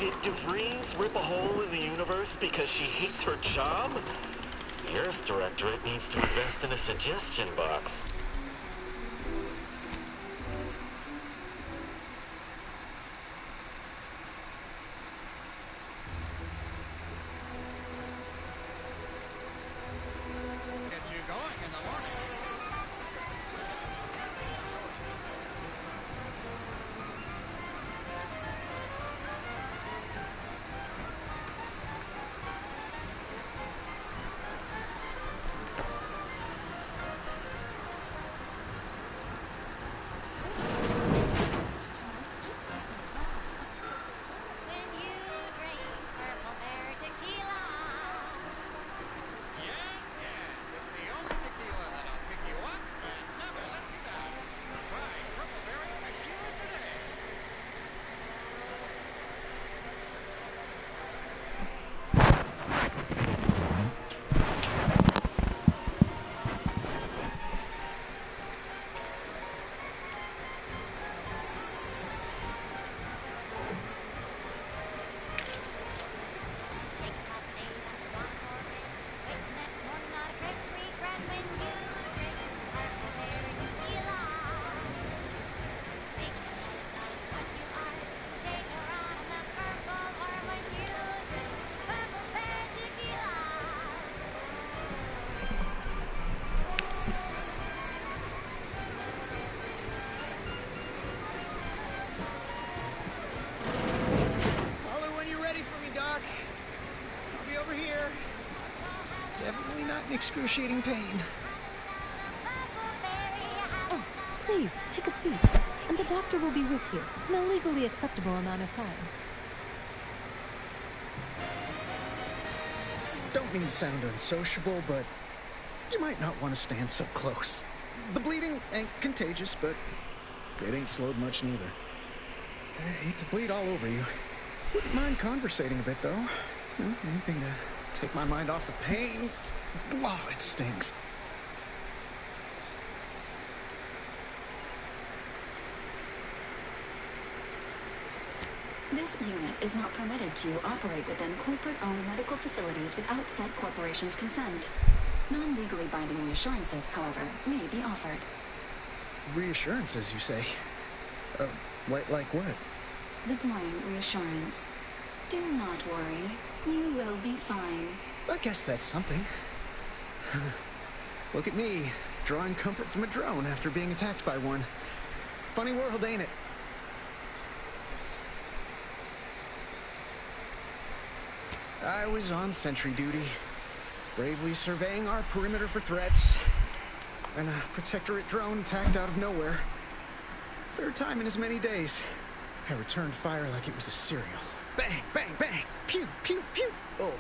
Did DeVries rip a hole in the universe because she hates her job? The Earth Directorate needs to invest in a suggestion box. Get you going in the morning. When you drink Purple Berry Tequila. Yes, it's the only tequila that'll pick you up and never let you down. Try Triple Berry Tequila today. Shake a cup, lay down the wrong for a bit. Wake the next morning, not a trace of regret when you drink Purple Berry Tequila. Make the most of what you are. Take a run on that purple, or when you drink Purple Berry Tequila. Holler when you're ready for me, Doc. I'll be over here. Definitely not in excruciating pain. Oh, please, take a seat. And the doctor will be with you in a legally acceptable amount of time. Don't mean to sound unsociable, but you might not want to stand so close. The bleeding ain't contagious, but it ain't slowed much neither. I hate to bleed all over you. Wouldn't mind conversating a bit, though. Anything to take my mind off the pain. Oh, it stings. This unit is not permitted to operate within corporate-owned medical facilities without said corporation's consent. Non-legally binding reassurances, however, may be offered. Reassurances, you say? Like what? Deploying reassurance. Do not worry. You will be fine. I guess that's something. Look at me, drawing comfort from a drone after being attacked by one. Funny world, ain't it? I was on sentry duty, bravely surveying our perimeter for threats, when a protectorate drone attacked out of nowhere. Third time in as many days. I returned fire like it was a cereal. Bang, bang, bang! Pew, pew, pew! Oh,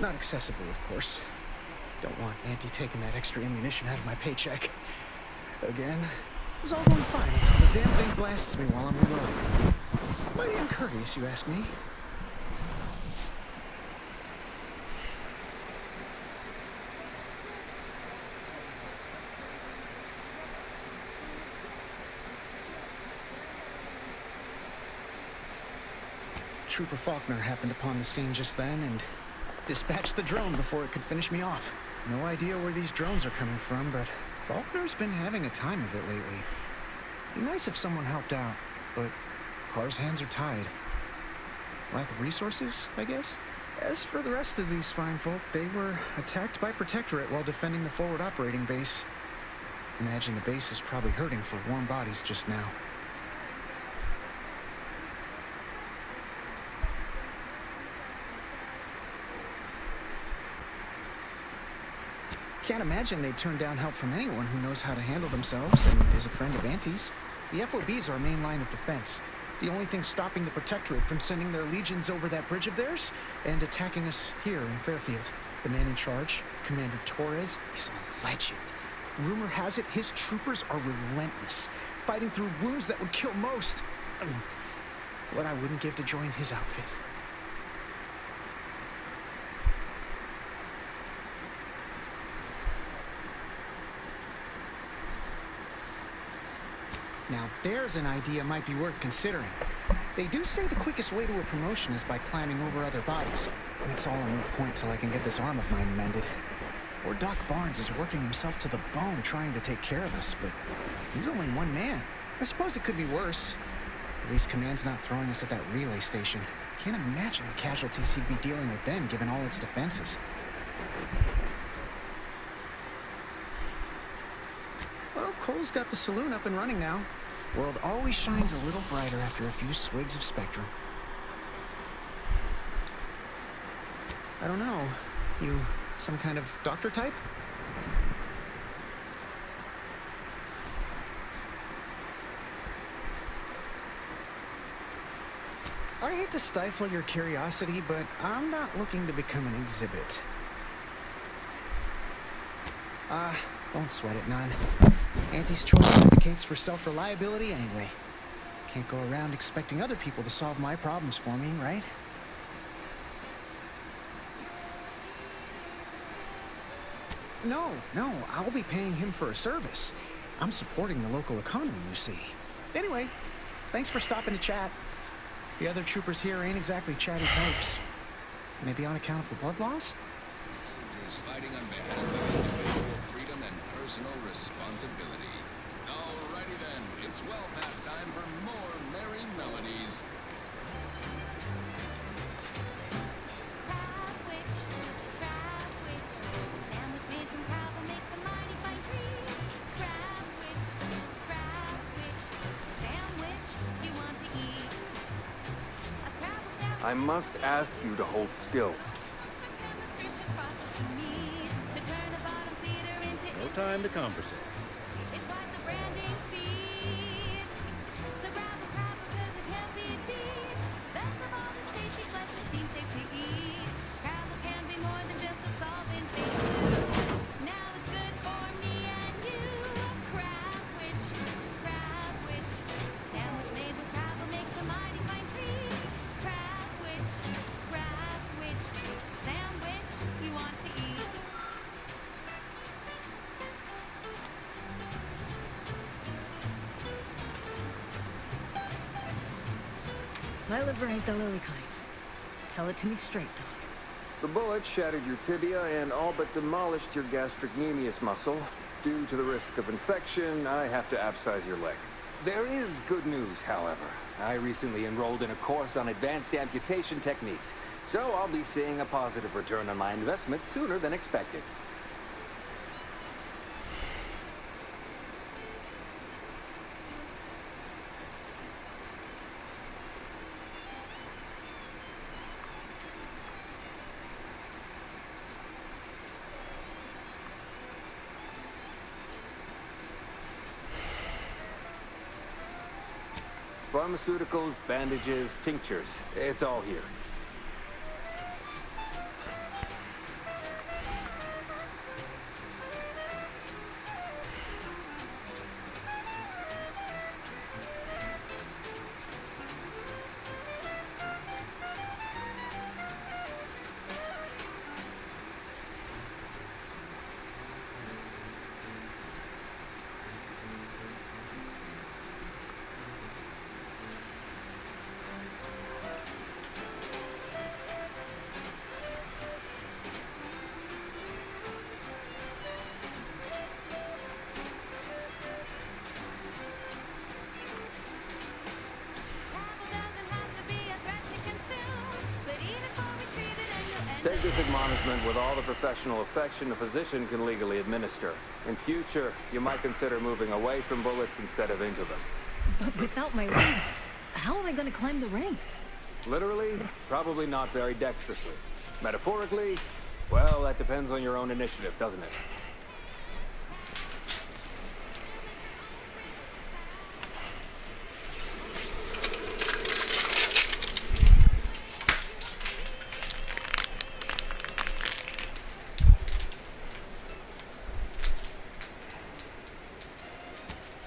not excessively, of course. Don't want Auntie taking that extra ammunition out of my paycheck. Again, it was all going fine until the damn thing blasts me while I'm reloading. Mighty uncourteous, you ask me. Trooper Faulkner happened upon the scene just then and dispatched the drone before it could finish me off. No idea where these drones are coming from, but Faulkner's been having a time of it lately. Be nice if someone helped out, but Carr's hands are tied. Lack of resources, I guess? As for the rest of these fine folk, they were attacked by Protectorate while defending the forward operating base. Imagine the base is probably hurting for warm bodies just now. Can't imagine they'd turn down help from anyone who knows how to handle themselves and is a friend of Auntie's. The FOB's our main line of defense. The only thing stopping the Protectorate from sending their legions over that bridge of theirs and attacking us here in Fairfield. The man in charge, Commander Torres, is a legend. Rumor has it his troopers are relentless, fighting through wounds that would kill most. What I wouldn't give to join his outfit. Now there's an idea might be worth considering. They do say the quickest way to a promotion is by climbing over other bodies. It's all a moot point till I can get this arm of mine mended. Poor Doc Barnes is working himself to the bone trying to take care of us, but he's only one man. I suppose it could be worse. At least Command's not throwing us at that relay station. Can't imagine the casualties he'd be dealing with then, given all its defenses. Well, Cole's got the saloon up and running now. World always shines a little brighter after a few swigs of Spectrum. I don't know. You some kind of doctor type? I hate to stifle your curiosity, but I'm not looking to become an exhibit. Don't sweat it none. Auntie's choice advocates for self-reliability anyway. Can't go around expecting other people to solve my problems for me, right? No, I'll be paying him for a service. I'm supporting the local economy, you see. Anyway, thanks for stopping to chat. The other troopers here ain't exactly chatty types. Maybe on account of the blood loss? Soldiers fighting on behalf of individual freedom and personal responsibility. Alrighty then, it's well past time for more merry melodies. Crab witch, sandwich made from crab will make some mighty fine treats. Crab witch, sandwich you want to eat. A crab will sandwich. I must ask you to hold still. No time to conversate. It's quite the branding feat. So grab a crab because it can't be beat. Best of all, the tasty flesh is deemed safe to eat. Crabble can be more than just a solvent thing to do. Now it's good for me and you. Crab witch, sandwich made with crab will make some mighty fine treat. Crab witch, sandwich you want to eat. My liver ain't the lily kind. Tell it to me straight, Doc. The bullet shattered your tibia and all but demolished your gastrocnemius muscle. Due to the risk of infection, I have to abscise your leg. There is good news, however. I recently enrolled in a course on advanced amputation techniques, so I'll be seeing a positive return on my investment sooner than expected. Pharmaceuticals, bandages, tinctures. It's all here. Take this admonishment with all the professional affection a physician can legally administer. In future, you might consider moving away from bullets instead of into them. But without my leg, how am I going to climb the ranks? Literally, probably not very dexterously. Metaphorically, well, that depends on your own initiative, doesn't it?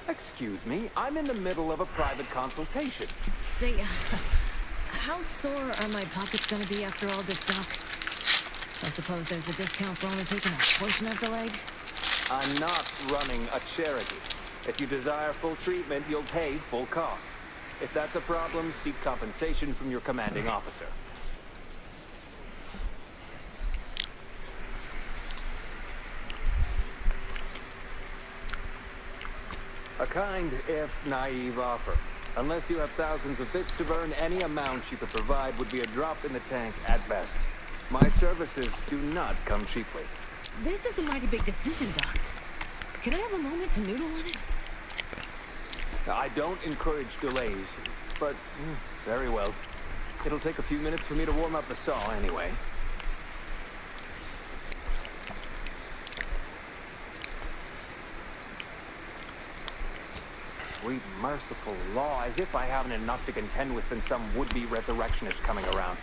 Excuse me, I'm in the middle of a private consultation. Say, how sore are my pockets gonna be after all this, Doc? I suppose there's a discount for only taking a portion of the leg? I'm not running a charity. If you desire full treatment, you'll pay full cost. If that's a problem, seek compensation from your commanding officer. A kind, if naive offer. Unless you have thousands of bits to burn, any amount you could provide would be a drop in the tank at best. My services do not come cheaply. This is a mighty big decision, Doc. Can I have a moment to noodle on it? I don't encourage delays, but very well. It'll take a few minutes for me to warm up the saw anyway. Sweet, merciful law, as if I haven't enough to contend with than some would-be resurrectionist coming around.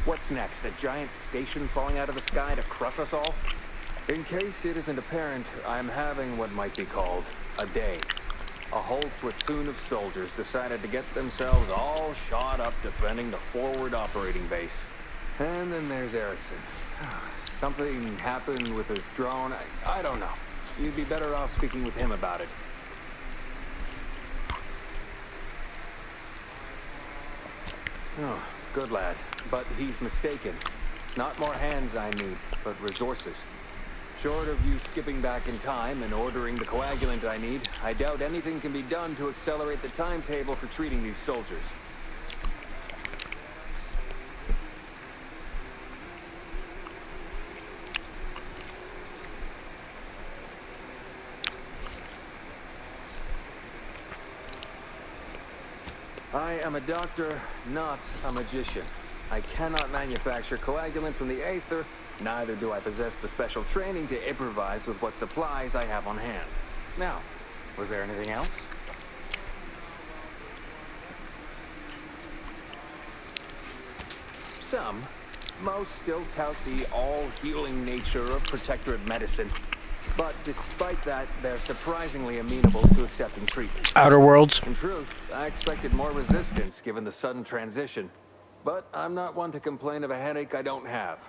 What's next, a giant station falling out of the sky to crush us all? In case it isn't apparent, I'm having what might be called a day. A whole platoon of soldiers decided to get themselves all shot up defending the forward operating base. And then there's Erickson. Something happened with his drone. I don't know. You'd be better off speaking with him about it. Oh, good lad. But he's mistaken. It's not more hands I need, but resources. Short of you skipping back in time and ordering the coagulant I need, I doubt anything can be done to accelerate the timetable for treating these soldiers. I am a doctor, not a magician. I cannot manufacture coagulant from the aether, neither do I possess the special training to improvise with what supplies I have on hand. Now, was there anything else? Some. Most still tout the all-healing nature of protectorate medicine. But despite that, they're surprisingly amenable to accepting treatment. Outer Worlds. In truth, I expected more resistance given the sudden transition. But I'm not one to complain of a headache I don't have.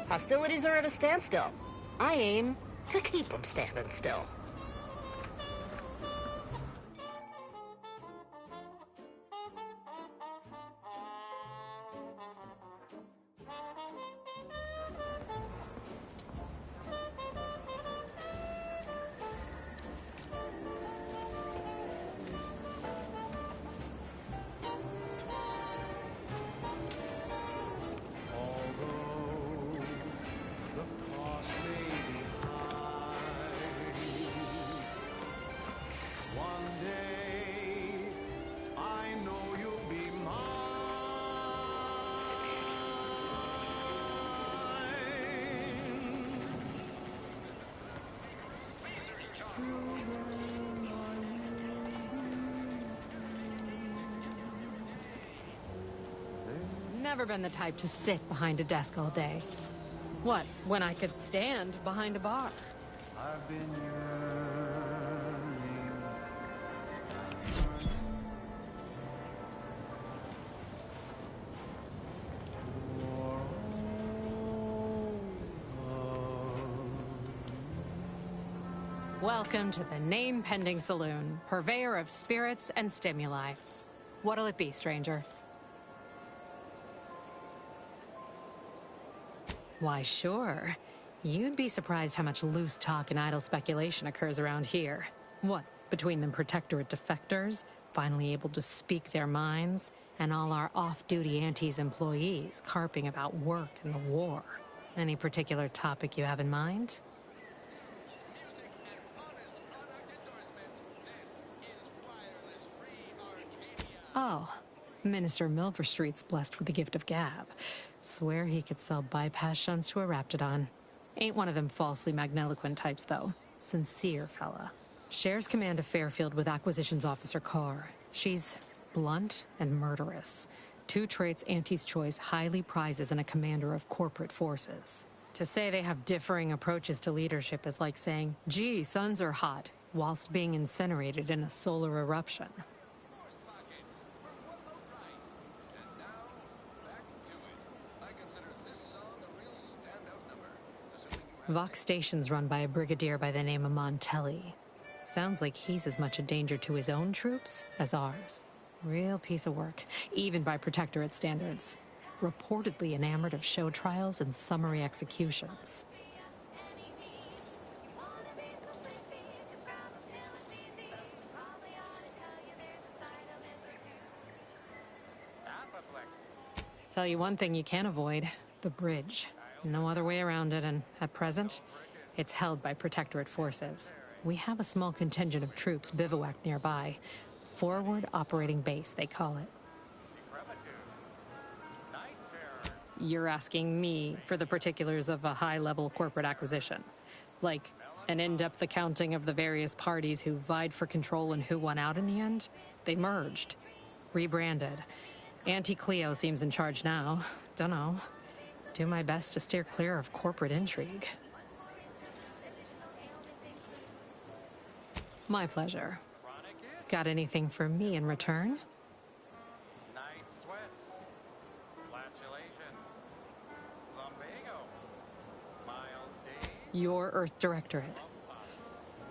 Hostilities are at a standstill. I aim to keep them standing still. Never been the type to sit behind a desk all day. What, when I could stand behind a bar? I've been yearning. Welcome to the name-pending saloon, purveyor of spirits and stimuli. What'll it be, stranger? Why, sure. You'd be surprised how much loose talk and idle speculation occurs around here. What, between them protectorate defectors? finally able to speak their minds, and all our off-duty Antes employees carping about work and the war. Any particular topic you have in mind? Oh, Minister Milverstreet's blessed with the gift of gab. Swear he could sell bypass shunts to a Raptidon. Ain't one of them falsely magniloquent types, though. Sincere fella. Shares command of Fairfield with Acquisitions Officer Carr. She's blunt and murderous. Two traits Auntie's Choice highly prizes in a commander of corporate forces. To say they have differing approaches to leadership is like saying, gee, suns are hot, whilst being incinerated in a solar eruption. Vox Station's run by a brigadier by the name of Montelli. Sounds like he's as much a danger to his own troops as ours. Real piece of work, even by Protectorate standards. Reportedly enamored of show trials and summary executions. Tell you one thing you can't avoid, the bridge. No other way around it, and at present, it's held by Protectorate forces. We have a small contingent of troops bivouacked nearby. Forward Operating Base, they call it. You're asking me for the particulars of a high-level corporate acquisition. Like an in-depth accounting of the various parties who vied for control and who won out in the end? They merged. Rebranded. Auntie Cleo seems in charge now. Dunno. Do my best to steer clear of corporate intrigue. My pleasure. Got anything for me in return? Night sweats. Flatulation. Lumbago. Mild days. Your Earth Directorate.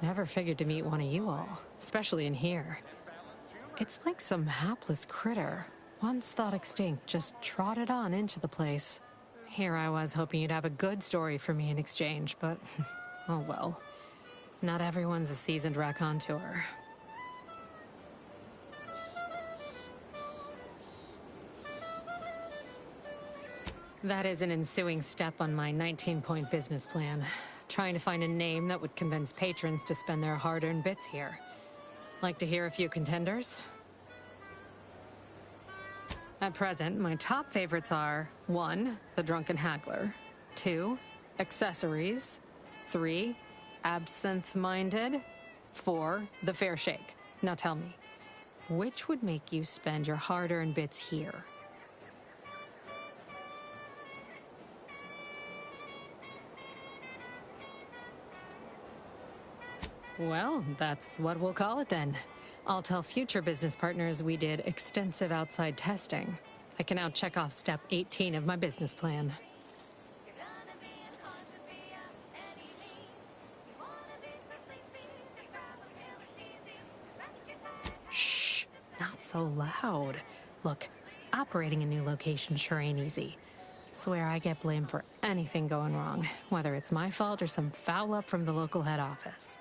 Never figured to meet one of you all, especially in here. It's like some hapless critter, once thought extinct, just trotted on into the place. Here I was hoping you'd have a good story for me in exchange, but oh well. Not everyone's a seasoned raconteur. That is an ensuing step on my 19-point business plan. Trying to find a name that would convince patrons to spend their hard-earned bits here. Like to hear a few contenders? At present, my top favorites are 1. The Drunken Haggler, 2. Accessories, 3. Absinthe-Minded, 4. The Fair Shake. Now tell me, which would make you spend your hard-earned bits here? Well, that's what we'll call it then. I'll tell future business partners we did extensive outside testing. I can now check off step 18 of my business plan. Shh, not so loud. Look, operating a new location sure ain't easy. Swear I get blamed for anything going wrong, whether it's my fault or some foul up from the local head office.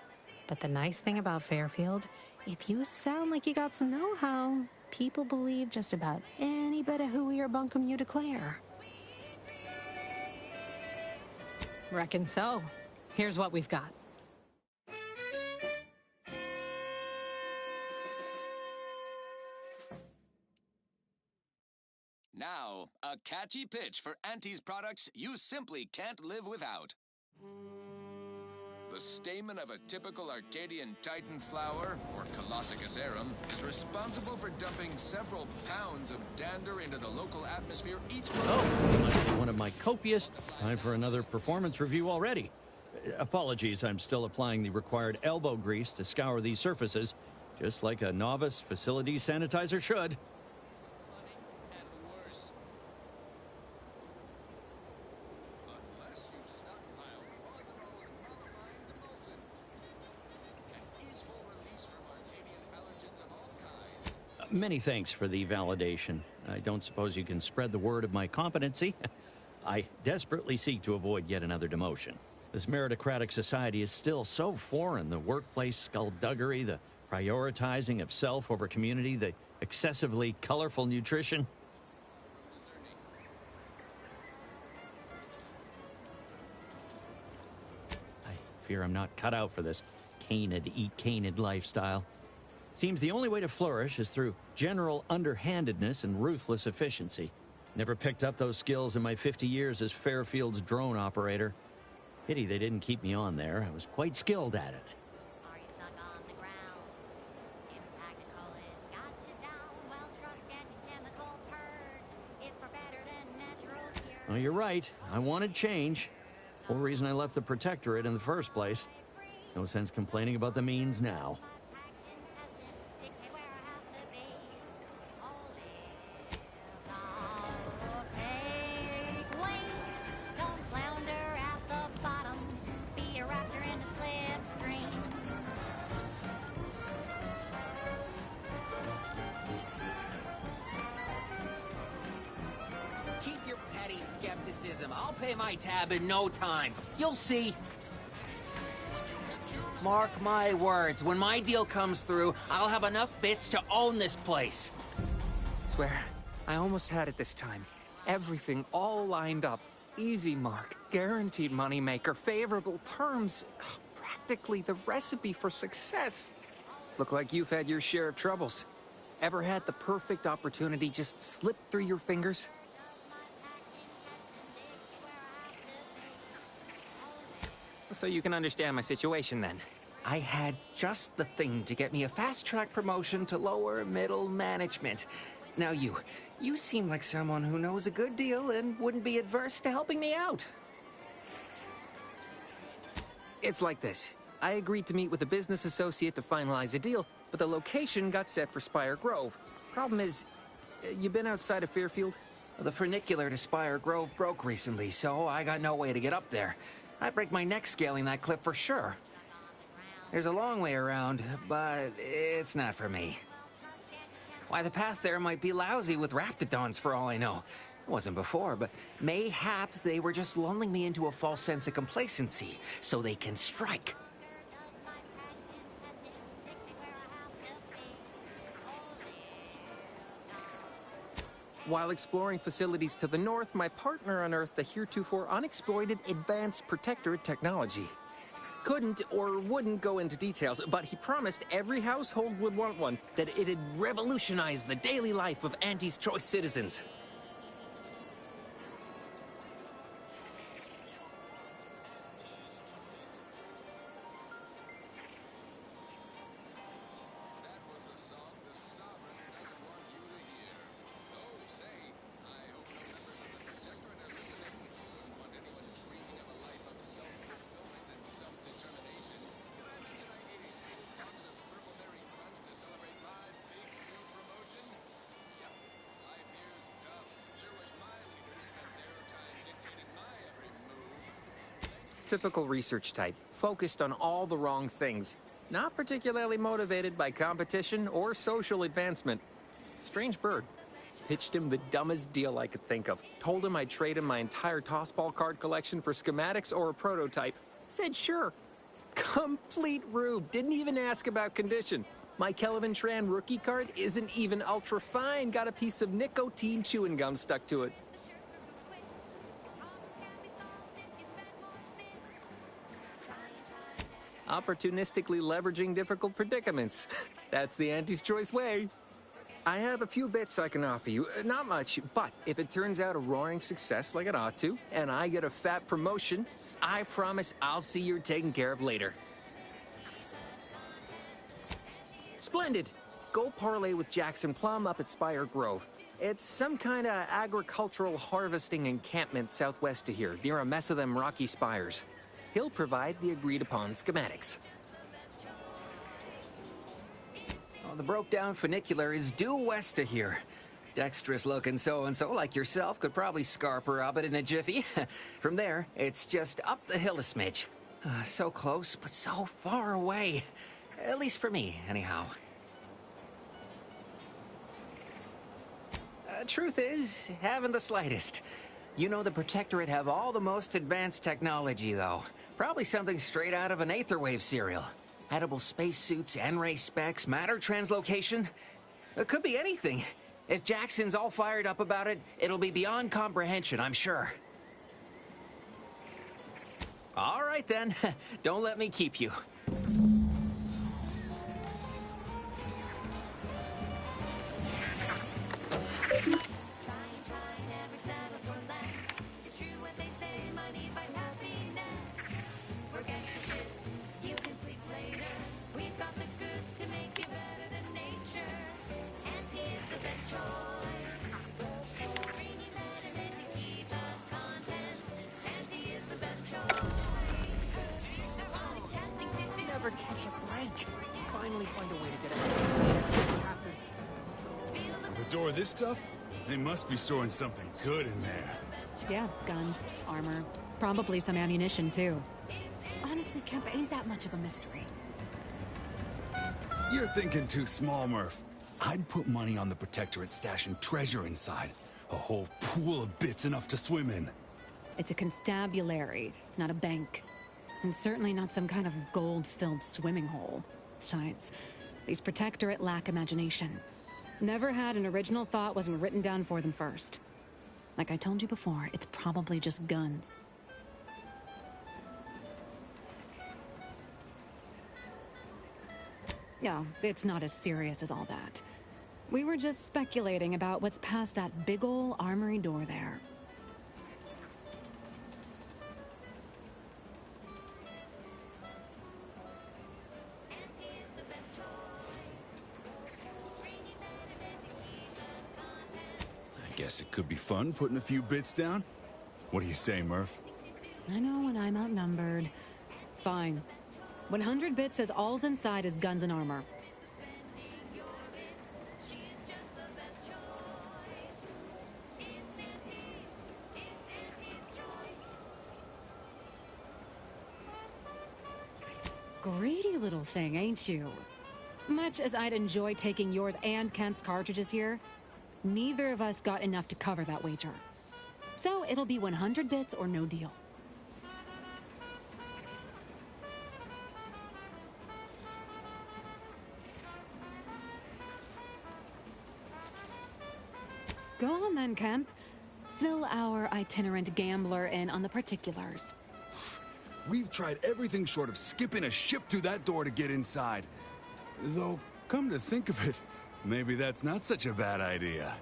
But the nice thing about Fairfield, if you sound like you got some know-how, people believe just about any bit of hooey or bunkum you declare. Reckon so. Here's what we've got. Now, a catchy pitch for Auntie's products you simply can't live without. The stamen of a typical Arcadian Titan flower, or Colossicus arum, is responsible for dumping several pounds of dander into the local atmosphere each month. Oh, must be one of my copious. Time for another performance review already. Apologies, I'm still applying the required elbow grease to scour these surfaces, just like a novice facility sanitizer should. Many thanks for the validation. I don't suppose you can spread the word of my competency. I desperately seek to avoid yet another demotion. This meritocratic society is still so foreign. The workplace skullduggery, the prioritizing of self over community, the excessively colorful nutrition. I fear I'm not cut out for this canid, eat canid lifestyle. Seems the only way to flourish is through general underhandedness and ruthless efficiency. Never picked up those skills in my 50 years as Fairfield's drone operator. Pity they didn't keep me on there. I was quite skilled at it. Are you stuck on the ground? Impractical and got you down. Well, trust anti-chemical purge. It's far better than natural cure. Oh, you're right. I wanted change. Whole reason I left the Protectorate in the first place. No sense complaining about the means now. Don't flounder at the bottom. Be a raptor in a slipstream. Keep your petty skepticism. I'll pay my tab in no time. You'll see. Mark my words, when my deal comes through, I'll have enough bits to own this place. Swear, I almost had it this time. Everything all lined up. Easy mark, guaranteed moneymaker, favorable terms. Practically the recipe for success. Look like you've had your share of troubles. Ever had the perfect opportunity just slip through your fingers? So you can understand my situation then. I had just the thing to get me a fast-track promotion to lower middle management. Now you seem like someone who knows a good deal and wouldn't be adverse to helping me out. It's like this. I agreed to meet with a business associate to finalize a deal, but the location got set for Spire Grove. Problem is, you been outside of Fairfield? The funicular to Spire Grove broke recently, so I got no way to get up there. I'd break my neck scaling that cliff for sure. There's a long way around, but it's not for me. Why, the path there might be lousy with raptidons for all I know. It wasn't before, but mayhap they were just lulling me into a false sense of complacency so they can strike. While exploring facilities to the north, my partner unearthed the heretofore unexploited advanced Protectorate technology. Couldn't or wouldn't go into details, but he promised every household would want one, that it'd revolutionize the daily life of Auntie's Choice citizens. Typical research type, focused on all the wrong things. Not particularly motivated by competition or social advancement. Strange bird. Pitched him the dumbest deal I could think of. Told him I'd trade him my entire tossball card collection for schematics or a prototype. Said sure. Complete rube. Didn't even ask about condition. My Kelvin Tran rookie card isn't even ultra fine. Got a piece of nicotine chewing gum stuck to it. Opportunistically leveraging difficult predicaments. That's the Auntie's Choice way. I have a few bits I can offer you. Not much, but if it turns out a roaring success like it ought to, and I get a fat promotion, I promise I'll see you're taken care of later. Splendid. Go parlay with Jackson Plum up at Spire Grove. It's some kind of agricultural harvesting encampment southwest of here, near a mess of them rocky spires. He'll provide the agreed-upon schematics. Oh, the broke-down funicular is due west of here. Dexterous-looking so-and-so like yourself could probably scarper up it in a jiffy. From there, it's just up the hill a smidge. So close, but so far away. At least for me, anyhow. Truth is, haven't the slightest. You know the Protectorate have all the most advanced technology, though. Probably something straight out of an Aetherwave serial. Edible spacesuits, N-ray specs, matter translocation. It could be anything. If Jackson's all fired up about it, it'll be beyond comprehension, I'm sure. All right, then. Don't let me keep you. Never catch a break. Finally find a way to get out. This happens. For the door this tough? They must be storing something good in there. Yeah, guns, armor, probably some ammunition too. Honestly, Kemp, ain't that much of a mystery. You're thinking too small, Murph. I'd put money on the Protectorate stashing treasure inside. A whole pool of bits enough to swim in. It's a constabulary, not a bank. And certainly not some kind of gold-filled swimming hole. Besides, these Protectorate lack imagination. Never had an original thought wasn't written down for them first. Like I told you before, it's probably just guns. No, it's not as serious as all that. We were just speculating about what's past that big ol' armory door there. I guess it could be fun putting a few bits down. What do you say, Murph? I know when I'm outnumbered. Fine. 100 bits says all's inside is guns and armor. Greedy little thing, ain't you? Much as I'd enjoy taking yours and Kemp's cartridges here, neither of us got enough to cover that wager. So it'll be 100 bits or no deal. Go on then, Kemp. Fill our itinerant gambler in on the particulars. We've tried everything short of skipping a ship through that door to get inside. Though, come to think of it, maybe that's not such a bad idea.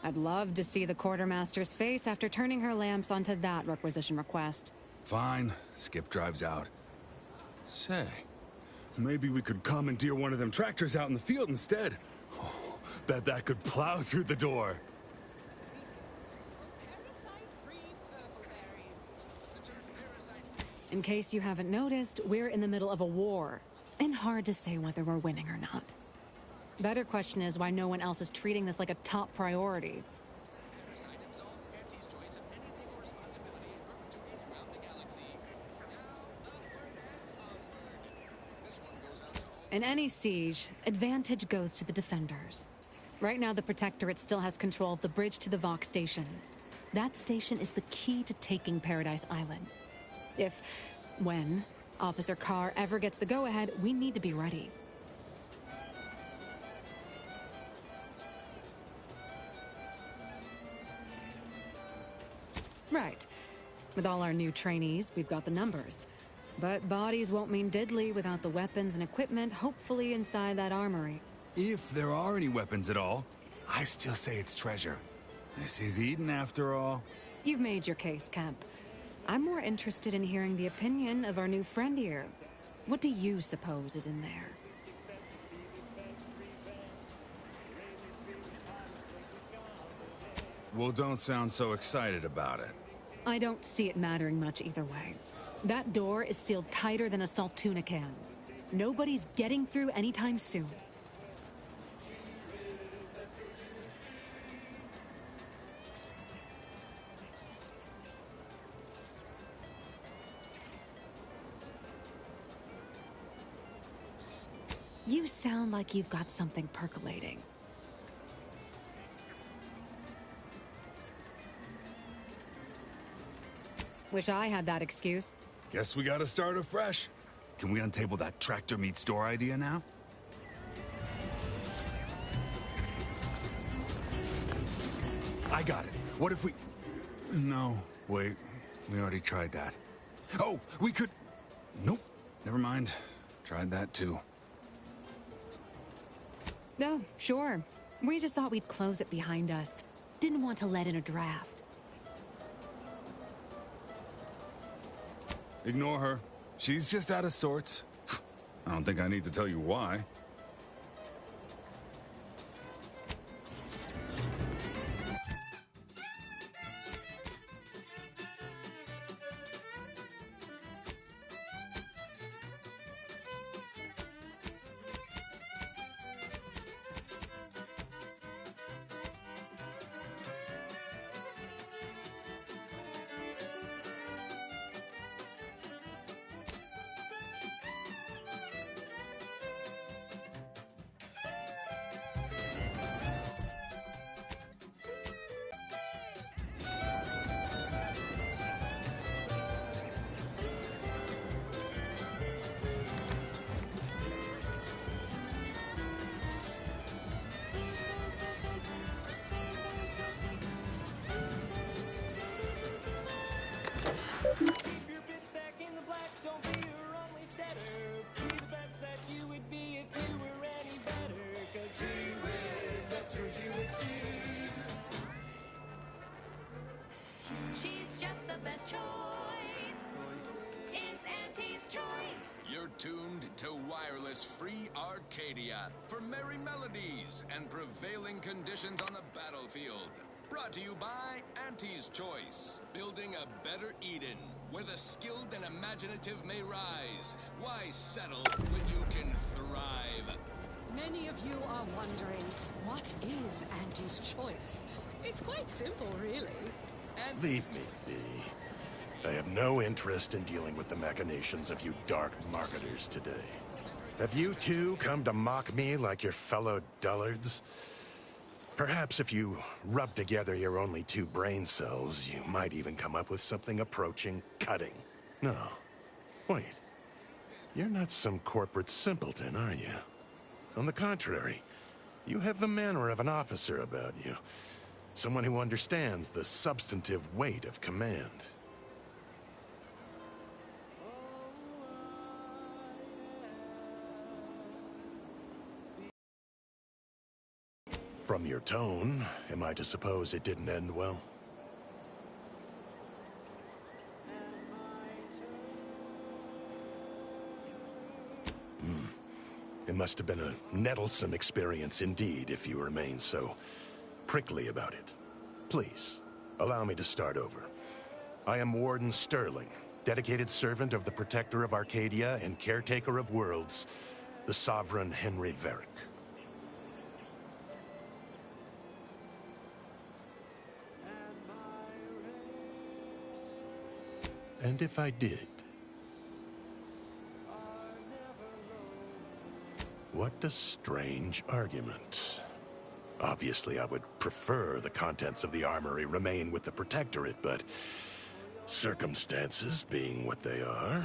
I'd love to see the quartermaster's face after turning her lamps onto that requisition request. Fine. Skip drives out. Say, maybe we could commandeer one of them tractors out in the field instead. Oh, bet that could plow through the door. In case you haven't noticed, we're in the middle of a war, and hard to say whether we're winning or not. Better question is why no one else is treating this like a top priority. In any siege, advantage goes to the defenders. Right now, the Protectorate still has control of the bridge to the Vox station. That station is the key to taking Paradise Island. When, Officer Carr ever gets the go-ahead, we need to be ready. Right. With all our new trainees, we've got the numbers. But bodies won't mean diddly without the weapons and equipment hopefully inside that armory. If there are any weapons at all, I still say it's treasure. This is Eden after all. You've made your case, Kemp. I'm more interested in hearing the opinion of our new friend here. What do you suppose is in there? Well, don't sound so excited about it. I don't see it mattering much either way. That door is sealed tighter than a salt tuna can. Nobody's getting through anytime soon. You sound like you've got something percolating. Wish I had that excuse. Guess we gotta start afresh. Can we untable that tractor meet store idea now? I got it. What if we... No, wait. We already tried that. Oh, we could... Nope. Never mind. Tried that too. Oh, sure. We just thought we'd close it behind us. Didn't want to let in a draft. Ignore her. She's just out of sorts. I don't think I need to tell you why. She's just the best choice. It's Auntie's choice. You're tuned to Wireless Free Arcadia for merry melodies and prevailing conditions on the battlefield. Brought to you by Auntie's Choice, building a better Eden, where the skilled and imaginative may rise. Why settle when you can thrive? Many of you are wondering, what is Auntie's Choice? It's quite simple, really. Leave me be. I have no interest in dealing with the machinations of you dark marketers today. Have you too come to mock me like your fellow dullards? Perhaps if you rub together your only 2 brain cells, you might even come up with something approaching cutting. No. Wait. You're not some corporate simpleton, are you? On the contrary, you have the manner of an officer about you. Someone who understands the substantive weight of command. From your tone, am I to suppose it didn't end well? It must have been a nettlesome experience indeed if you remain so prickly about it. Please, allow me to start over. I am Warden Sterling, dedicated servant of the Protector of Arcadia and Caretaker of Worlds, the Sovereign Henry Varick. And if I did, what a strange argument. Obviously, I would prefer the contents of the armory remain with the Protectorate, but circumstances being what they are,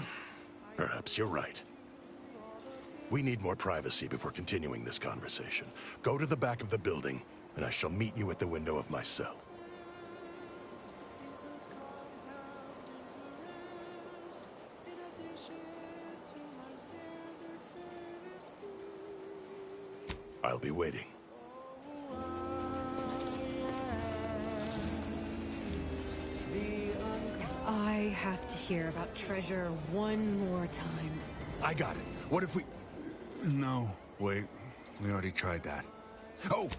perhaps you're right. We need more privacy before continuing this conversation. Go to the back of the building, and I shall meet you at the window of my cell. I'll be waiting. If I have to hear about treasure one more time, I got it. What if we... No, wait. We already tried that. Oh!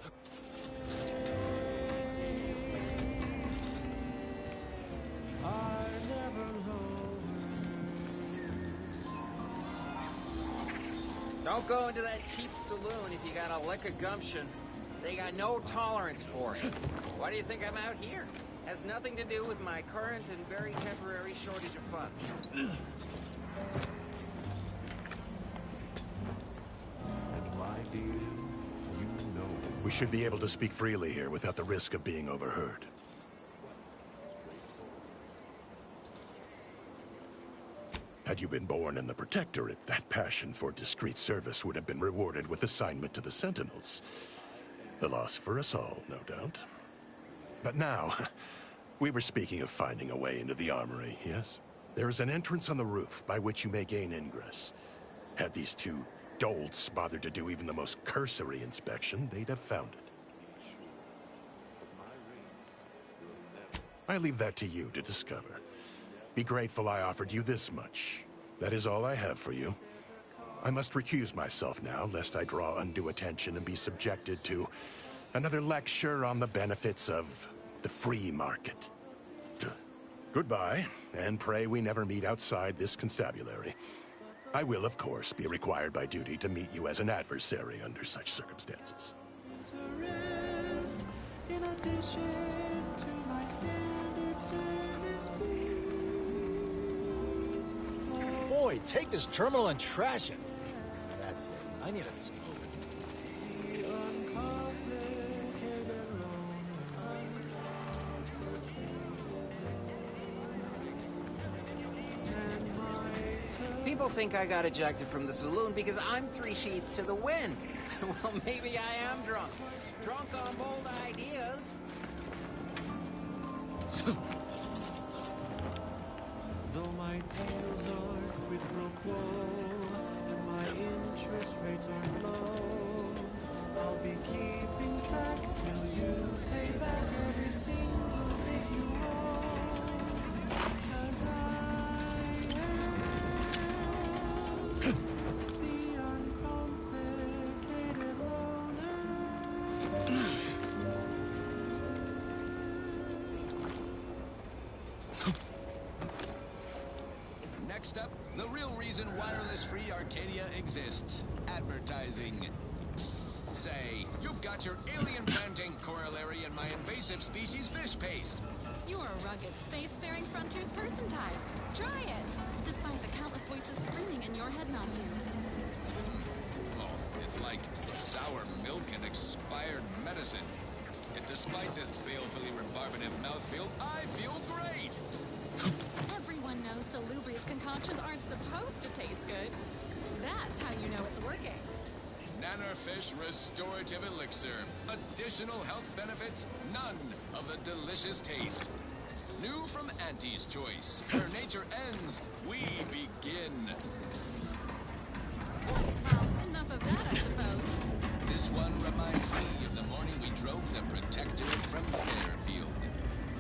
Don't go into that cheap saloon if you got a lick of gumption. They got no tolerance for it. Why do you think I'm out here? Has nothing to do with my current and very temporary shortage of funds. We should be able to speak freely here without the risk of being overheard. Had you been born in the Protectorate, that passion for discreet service would have been rewarded with assignment to the Sentinels. A loss for us all, no doubt. But now, we were speaking of finding a way into the armory, yes? There is an entrance on the roof by which you may gain ingress. Had these two dolts bothered to do even the most cursory inspection, they'd have found it. I leave that to you to discover. Be grateful I offered you this much. That is all I have for you. I must recuse myself now, lest I draw undue attention and be subjected to another lecture on the benefits of the free market. Goodbye, and pray we never meet outside this constabulary. I will, of course, be required by duty to meet you as an adversary under such circumstances. In addition to my standard service fees. Boy, take this terminal and trash it. That's it. I need a smoke. People think I got ejected from the saloon because I'm 3 sheets to the wind. Well, maybe I am drunk. Drunk on bold ideas. Though my deals are quid pro quo and my interest rates are low, I'll be keeping track till you pay back every single bit you owe. 'Cause I am the uncomplicated loner. Next up, the real reason wireless-free Arcadia exists. Advertising. Say, you've got your alien plantain corollary and my invasive species fish paste. You're a rugged, spacefaring frontiers person type. Try it, despite the countless voices screaming in your head not to. Oh, it's like sour milk and expired medicine. Yet despite this balefully rebarbative mouthfeel, I feel great. Everyone knows salubrious concoctions aren't supposed to taste good. That's how you know it's working. Nannerfish Restorative Elixir. Additional health benefits, none of the delicious taste. New from Auntie's Choice. Where nature ends, we begin. Enough of that, I suppose. This one reminds me of the morning we drove the Protectorate from Fairfield.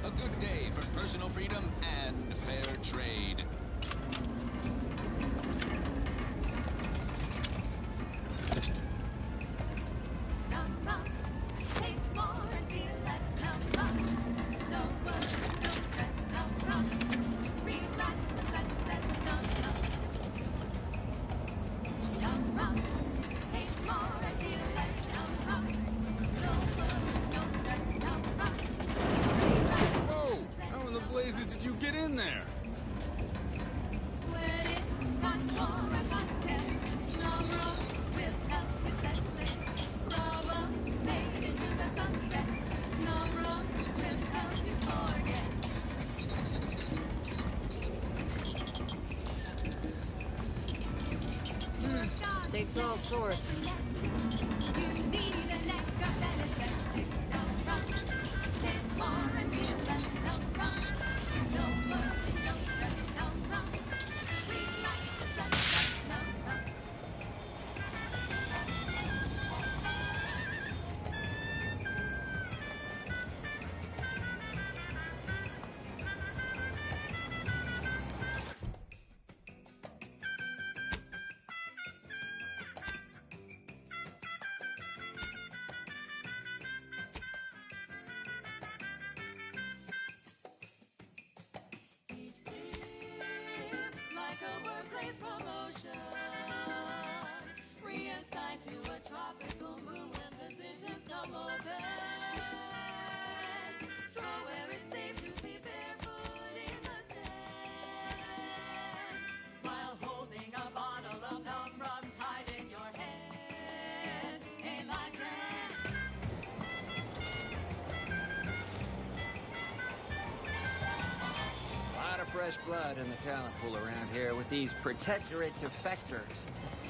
A good day for personal freedom and fair trade. Whoa! How in the blazes did you get in there? Takes all sorts. place promotion. Reassigned to a tropical moon when physicians come open. Straw where it's safe to be barefoot in the sand. While holding a bottle of numb rum tied in your hand. Ain't life grand? A lot of fresh blood in the talent pool around here with these protectorate defectors.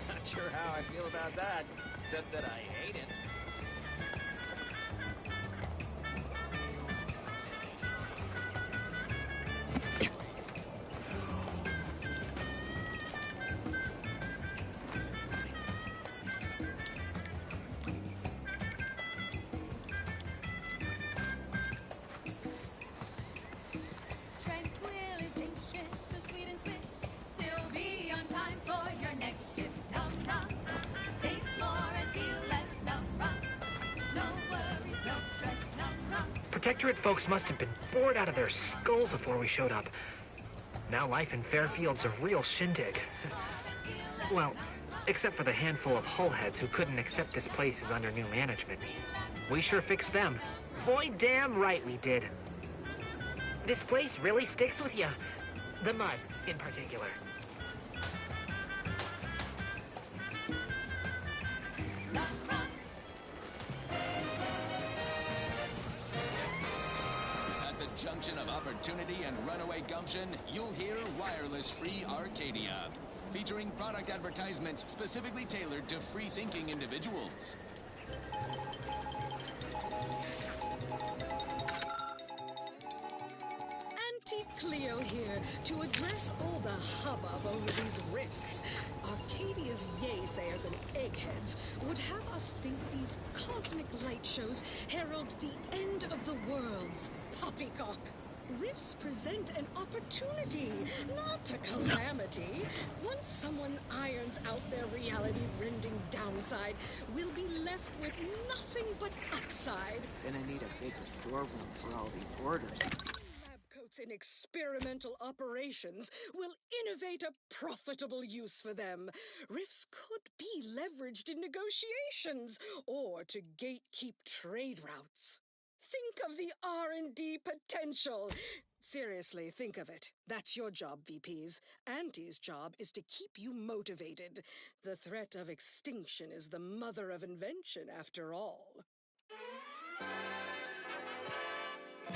Not sure how I feel about that, except that I hate it. Tranquilization, so sweet and swift. Still be on time for your next shift. Num rum, taste more and feel less. Num rum, no worries, no stress. Num rum. Protectorate folks must have been bored out of their skulls before we showed up. Now life in Fairfield's a real shindig. Well, except for the handful of hullheads who couldn't accept this place is under new management. We sure fixed them. Boy, damn right we did. This place really sticks with you. The mud, in particular. At the junction of opportunity and runaway gumption, you'll hear Wireless Free Arcadia, featuring product advertisements specifically tailored to free-thinking individuals. Auntie Cleo here to address all the hubbub over these rifts. Arcadia's yaysayers and eggheads would have us think these cosmic light shows herald the end of the worlds. Poppycock. Rifts present an opportunity, not a calamity. Once someone irons out their reality-rending downside, we'll be left with nothing but upside. Gonna need a bigger storeroom for all these orders. Lab coats in experimental operations will innovate a profitable use for them. Rifts could be leveraged in negotiations or to gatekeep trade routes. Think of the R&D potential. Seriously, think of it. That's your job, VPs. Auntie's job is to keep you motivated. The threat of extinction is the mother of invention, after all.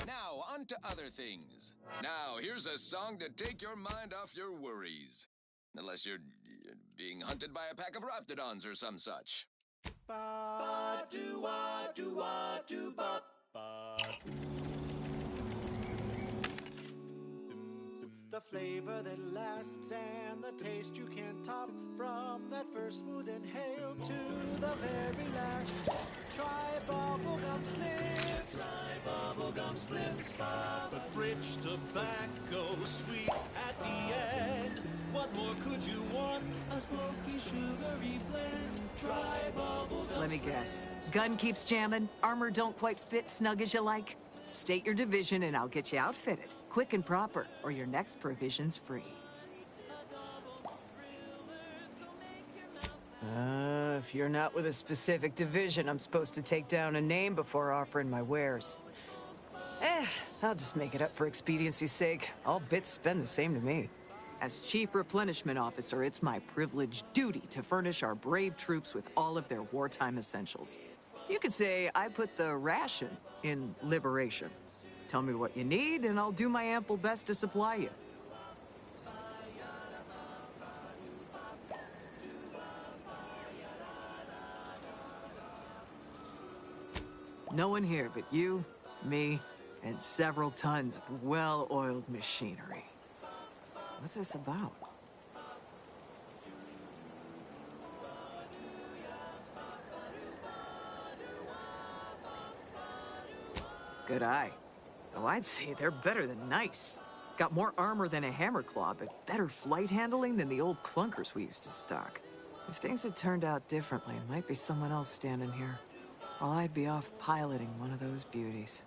Now, on to other things. Now, here's a song to take your mind off your worries. Unless you're being hunted by a pack of raptidons or some such. Ba-do-wa-do-wa-do-bop. The flavor that lasts and the taste you can't top. From that first smooth inhale to the very last. Try bubblegum slims. Try bubblegum slims. But rich tobacco, sweet at the end. What more could you want? A smoky, sugary blend. Try bubblegum. Let me guess. Gun keeps jamming, armor don't quite fit snug as you like. State your division and I'll get you outfitted. Quick and proper, or your next provision's free. If you're not with a specific division, I'm supposed to take down a name before offering my wares. I'll just make it up for expediency's sake. All bits spend the same to me. As Chief Replenishment Officer, it's my privileged duty to furnish our brave troops with all of their wartime essentials. You could say I put the ration in liberation. Tell me what you need, and I'll do my ample best to supply you. No one here but you, me, and several tons of well-oiled machinery. What's this about? Good eye. Oh, I'd say they're better than nice. Got more armor than a Hammerclaw, but better flight handling than the old clunkers we used to stock. If things had turned out differently, it might be someone else standing here, while I'd be off piloting one of those beauties.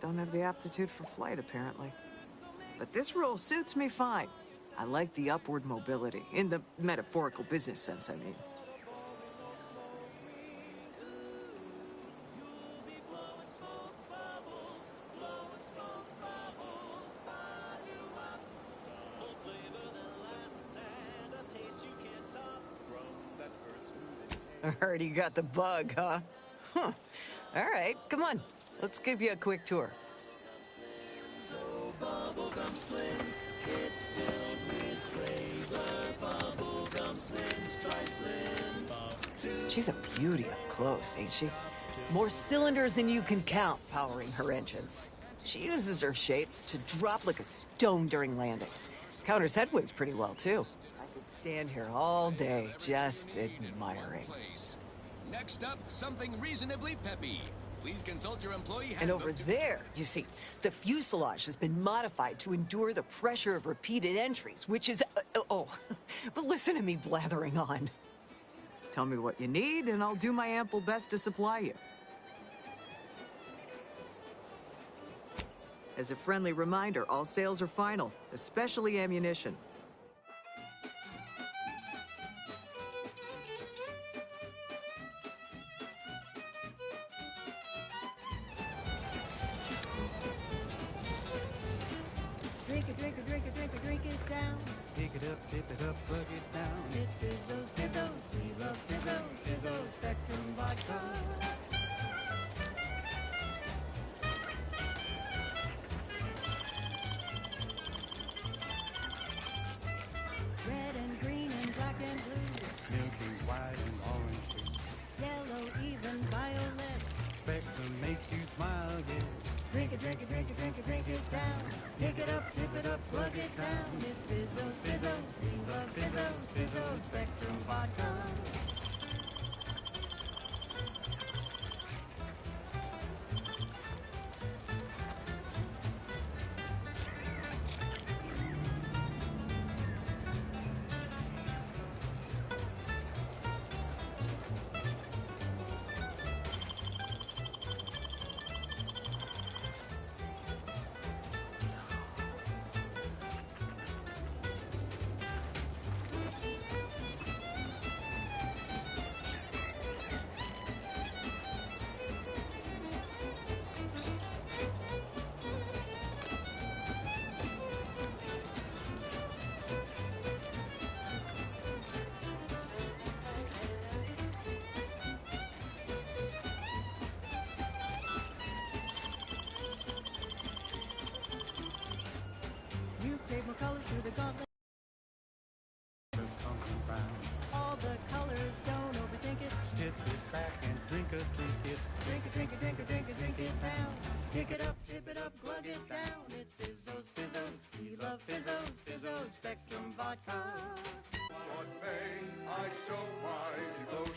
don't have the aptitude for flight, apparently. But this role suits me fine. I like the upward mobility, in the metaphorical business sense, I mean. Already got the bug, huh? Huh. All right, come on. Let's give you a quick tour. So bubblegum slims, it's filled with flavor. Bubblegum slims, try slims. She's a beauty up close, ain't she? More cylinders than you can count powering her engines. She uses her shape to drop like a stone during landing. Counters headwinds pretty well, too. I could stand here all day just admiring. Next up, something reasonably peppy. Please consult your employee And handbook over to- there, you see, the fuselage has been modified to endure the pressure of repeated entries, which is... but listen to me blathering on. Tell me what you need, and I'll do my ample best to supply you. As a friendly reminder, all sales are final, especially ammunition. Drink it, drink it, drink it, drink it, drink it down. Pick it up, tip it up, plug it down. It's Fizzos, Fizzos, we love Fizzos, Fizzos, Spectrum Vodka. Red and green and black and blue. Milky white and orange too. Yellow, even violet. Spectrum makes you smile, yeah. Drink it, drink it, drink it, drink it, drink it down. Pick it up, tip it up, plug it down. It's Fizzos, Fizzos, we love Fizzos, Fizzos, Spectrum Vodka. You crave more colors through the gauntlet. All the colors, don't overthink it. Step it back and drink it, drink it. Drink it, drink it, drink it, drink it, drink it down. Pick it up, tip it up, glug it down. It's Fizzos, Fizzos, we love Fizzos, Fizzos, Spectrum Vodka. What may I stoke my devotion?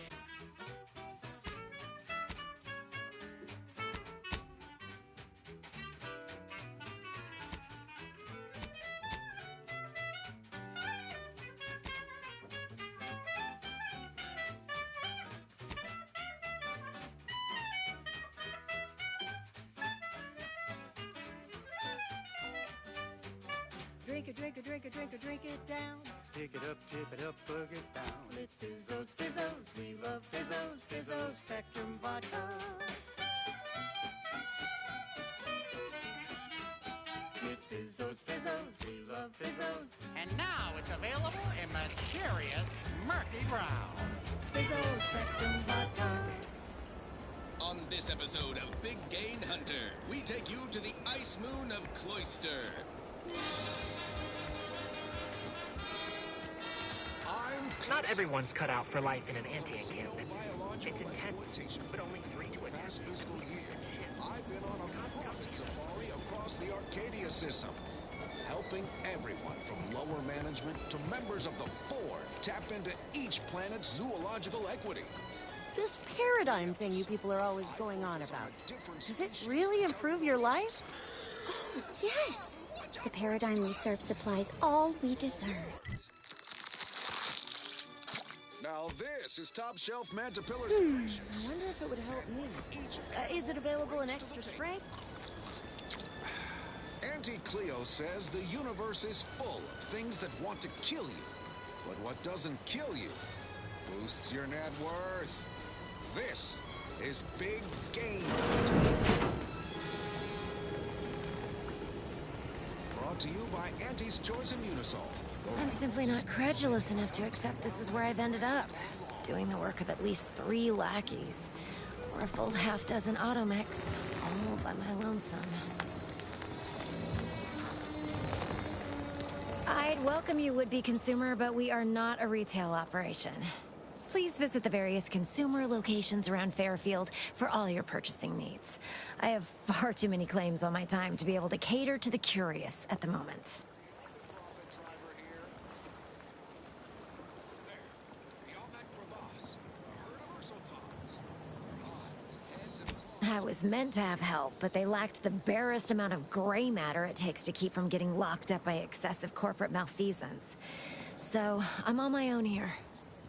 Drink it, drink it, drink it, drink it, drink it down. Pick it up, tip it up, plug it down. It's Fizzos, Fizzos, we love Fizzos, Fizzos, Spectrum Vodka. It's Fizzos, Fizzos, we love Fizzos. And now it's available in mysterious murky brown. Fizzos, Spectrum Vodka. On this episode of Big Gain Hunter, we take you to the ice moon of Cloister. Not everyone's cut out for life in an anti-encampment. It's intense, but only 3 to a 10. I've been on a profit safari across the Arcadia system, helping everyone from lower management to members of the board tap into each planet's zoological equity. This paradigm thing you people are always going on about, does it really improve your life? Oh, yes. The paradigm we serve supplies all we deserve. Now this is top shelf Mantipillar I wonder if it would help me. Is it available in extra strength? Auntie Cleo says the universe is full of things that want to kill you. But what doesn't kill you boosts your net worth. This is Big Game Hunt. Brought to you by Auntie's Choice Immunosol. I'm simply not credulous enough to accept this is where I've ended up. Doing the work of at least 3 lackeys. Or a full half-dozen automechs, all by my lonesome. I'd welcome you, would-be consumer, but we are not a retail operation. Please visit the various consumer locations around Fairfield for all your purchasing needs. I have far too many claims on my time to be able to cater to the curious at the moment. I was meant to have help, but they lacked the barest amount of gray matter it takes to keep from getting locked up by excessive corporate malfeasance. So, I'm on my own here.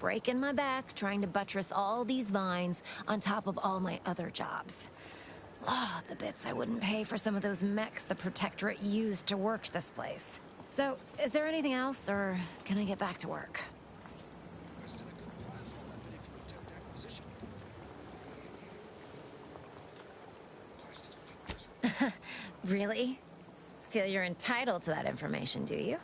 Breaking my back, trying to buttress all these vines on top of all my other jobs. Oh, the bits I wouldn't pay for some of those mechs the Protectorate used to work this place. So, is there anything else, or can I get back to work? Really? Feel you're entitled to that information, do you?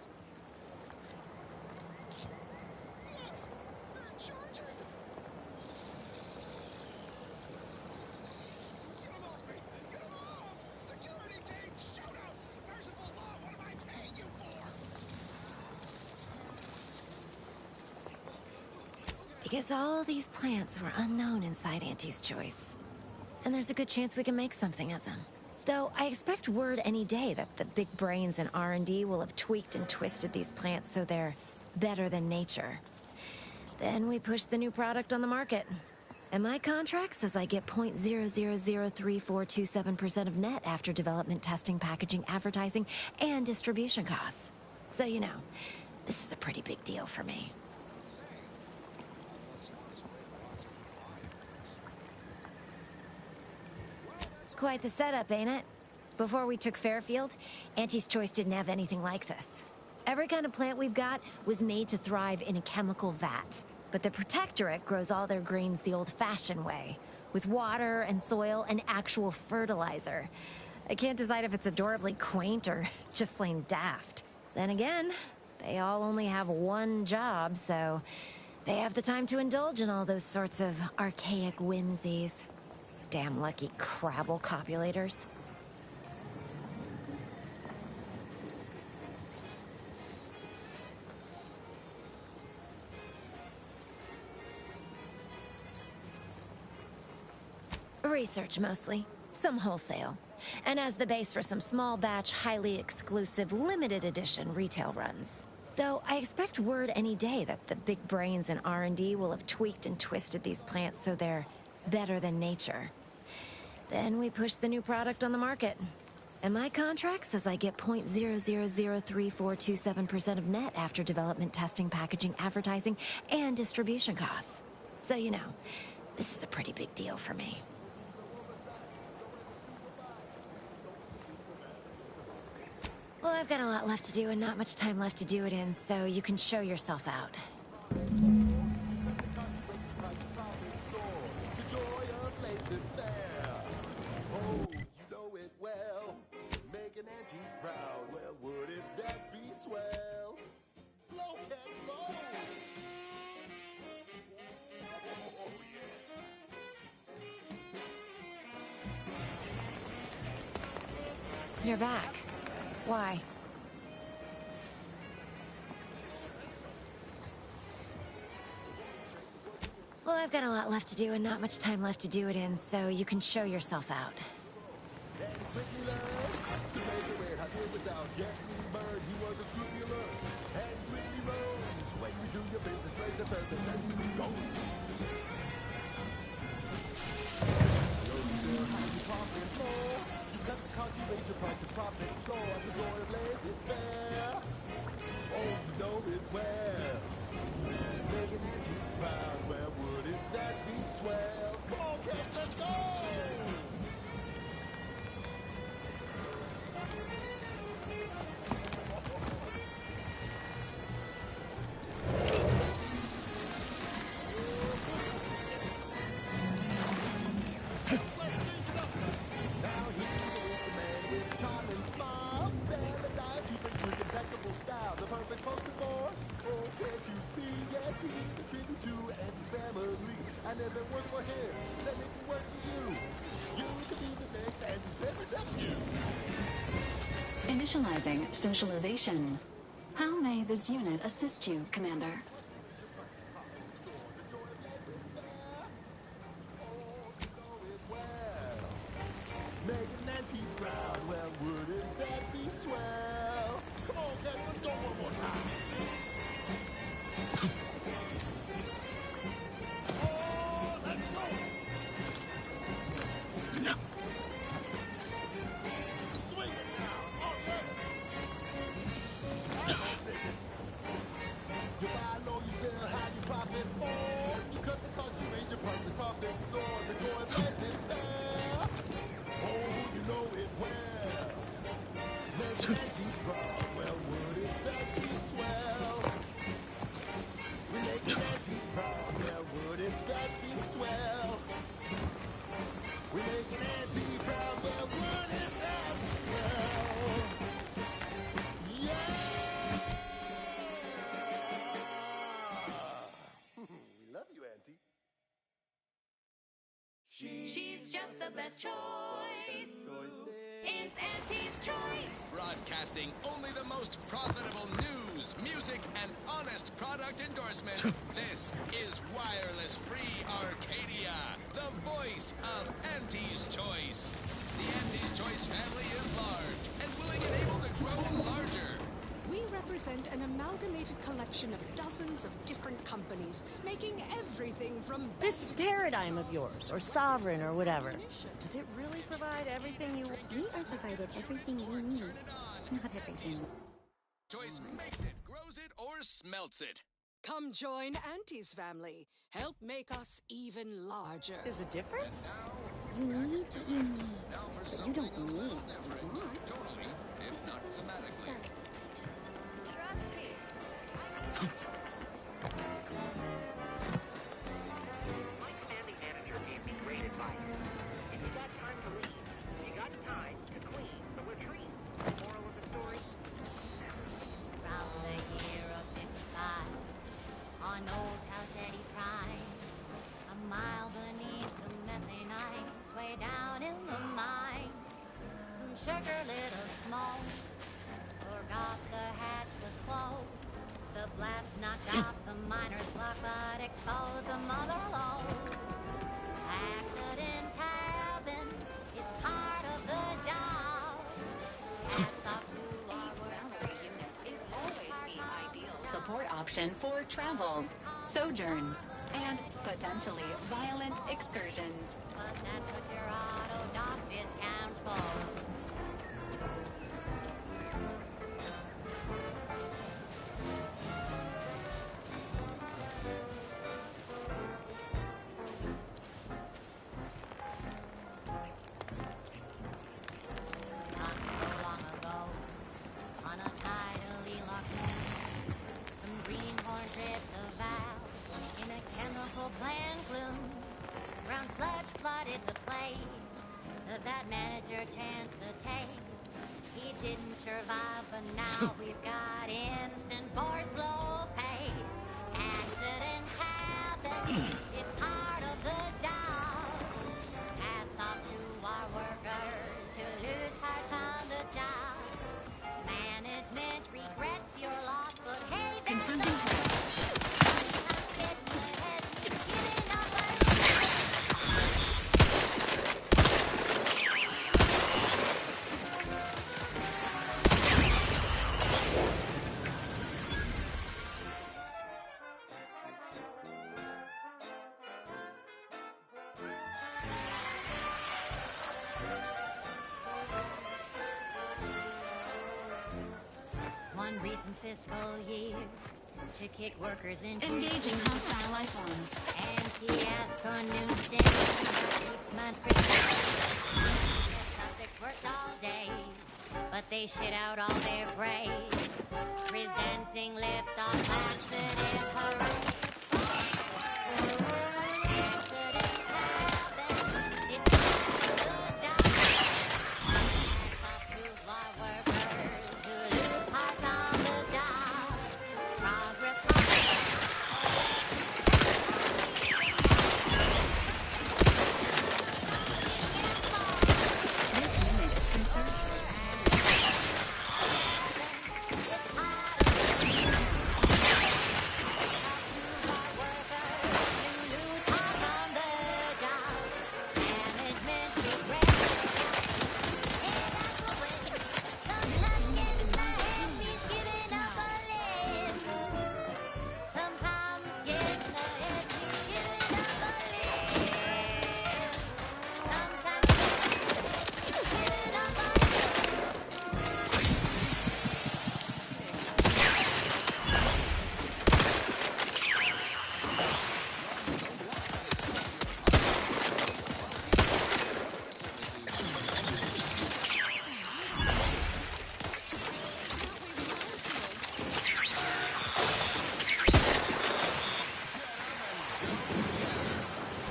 Because all these plants were unknown inside Auntie's Choice. And there's a good chance we can make something of them. Though I expect word any day that the big brains in R&D will have tweaked and twisted these plants so they're better than nature. Then we push the new product on the market. And my contract says I get 0.003427% of net after development, testing, packaging, advertising, and distribution costs. So you know, this is a pretty big deal for me. Quite the setup, ain't it? Before we took Fairfield, Auntie's Choice didn't have anything like this. Every kind of plant we've got was made to thrive in a chemical vat. But the Protectorate grows all their greens the old-fashioned way, with water and soil and actual fertilizer. I can't decide if it's adorably quaint or just plain daft. Then again, they all only have one job, so they have the time to indulge in all those sorts of archaic whimsies. Damn lucky Crabble copulators. Research mostly, some wholesale, and as the base for some small batch, highly exclusive, limited edition retail runs. Though I expect word any day that the big brains in R&D will have tweaked and twisted these plants so they're better than nature. Then we push the new product on the market. And my contract says I get 0.003427% of net after development, testing, packaging, advertising, and distribution costs. So you know, this is a pretty big deal for me. Well, I've got a lot left to do and not much time left to do it in, so you can show yourself out. You're back. Why? Well, I've got a lot left to do and not much time left to do it in, so you can show yourself out. written to anti-family. I never work for him. Let me work for you. You could be the next anti-family nephew. Initializing socialization. How may this unit assist you, Commander? Make Nancy proud, well, wouldn't that be swell? Come on, guys, let's go one more time. Oh, let's go! Swing it now! Oh, yeah! You buy low, you sell high, you profit more. You cut the cost, you raise your price, the profit soar. The going price is fair. Oh, you know it well. Make Nancy proud, well, wouldn't that be swell? We make Nancy proud, well, wouldn't that be swell? We make Nancy proud, well, wouldn't that be swell? Yeah! We love you, Auntie. She's just the best choice. It's Auntie's Choice. Broadcasting only the most profitable news, music, and honest product endorsement. This is Wireless Free Arcadia, the voice of Auntie's Choice. The Auntie's Choice family is large and willing and able to grow larger. We represent an amalgamated collection of dozens of different companies, making everything from... This paradigm of yours, or sovereign, or whatever, does it really provide everything you want? We are provided everything we need. Not everything. Choice makes it, grows it, or smelts it. Come join Auntie's family. Help make us even larger. There's a difference? You need what you need. Now for But you something don't a need little what different, you want. totally, if not thematically. My commanding manager gave me great advice. If you got time to leave, you got time to clean the latrine. Moral of the story? Round the year of 55, on Old House Eddie Prime, a mile beneath the methane ice, way down in the mine. Some sugar lit a smoke, forgot the hatch was closed. The blast knocked off the miner's block, but exposed the mother lode. Accidents happen, it's part of the job. Hats off to our workers, it's always the ideal Support option for travel, sojourns, and potentially violent excursions. but that's what your auto dock discounts for. Not so long ago, on a tidally locked moon, some greenhorn tripped the valve in a chemical plant gloom. Brown sludge flooded the place that manager chanced to take. He didn't survive, but now we've got instant for slow pace. Accidents happen, it's part of the job. Hats off to our workers who lose parts on the job. Management regrets your loss, but hey, Confronting one recent fiscal year to kick workers into engaging hostile life forms. and he asked for new stimulus keeps my subjects worked all day, but they shit out all their praise, resenting liftoff accident parade. Accidents happen, it's part of the job. Hats off to our workers who lose parts on the job. Progress.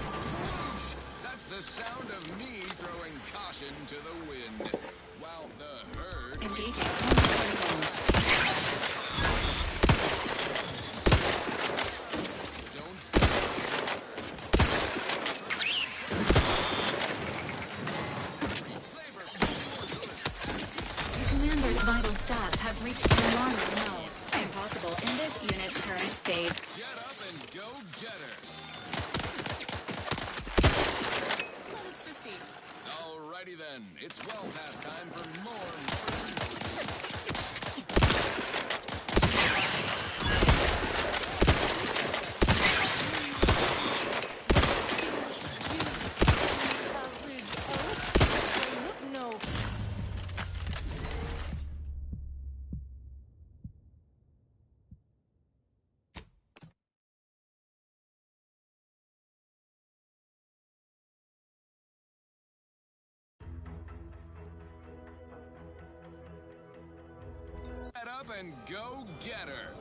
Swoosh! That's the sound of me throwing caution to the wind. While the herd... Engaging protocols. Commander's vital stats have reached an alarming low. Impossible in this unit's current state. Get up and go get her. Let us proceed. Alrighty then. It's well past time for more. No. Get up and go get her.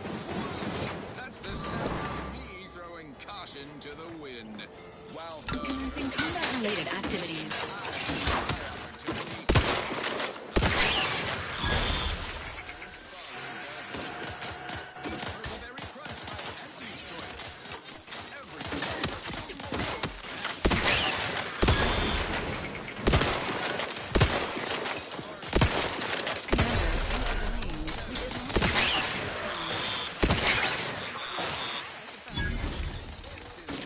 Whoosh! That's the sound of me throwing caution to the wind. While the... Commencing combat-related activities.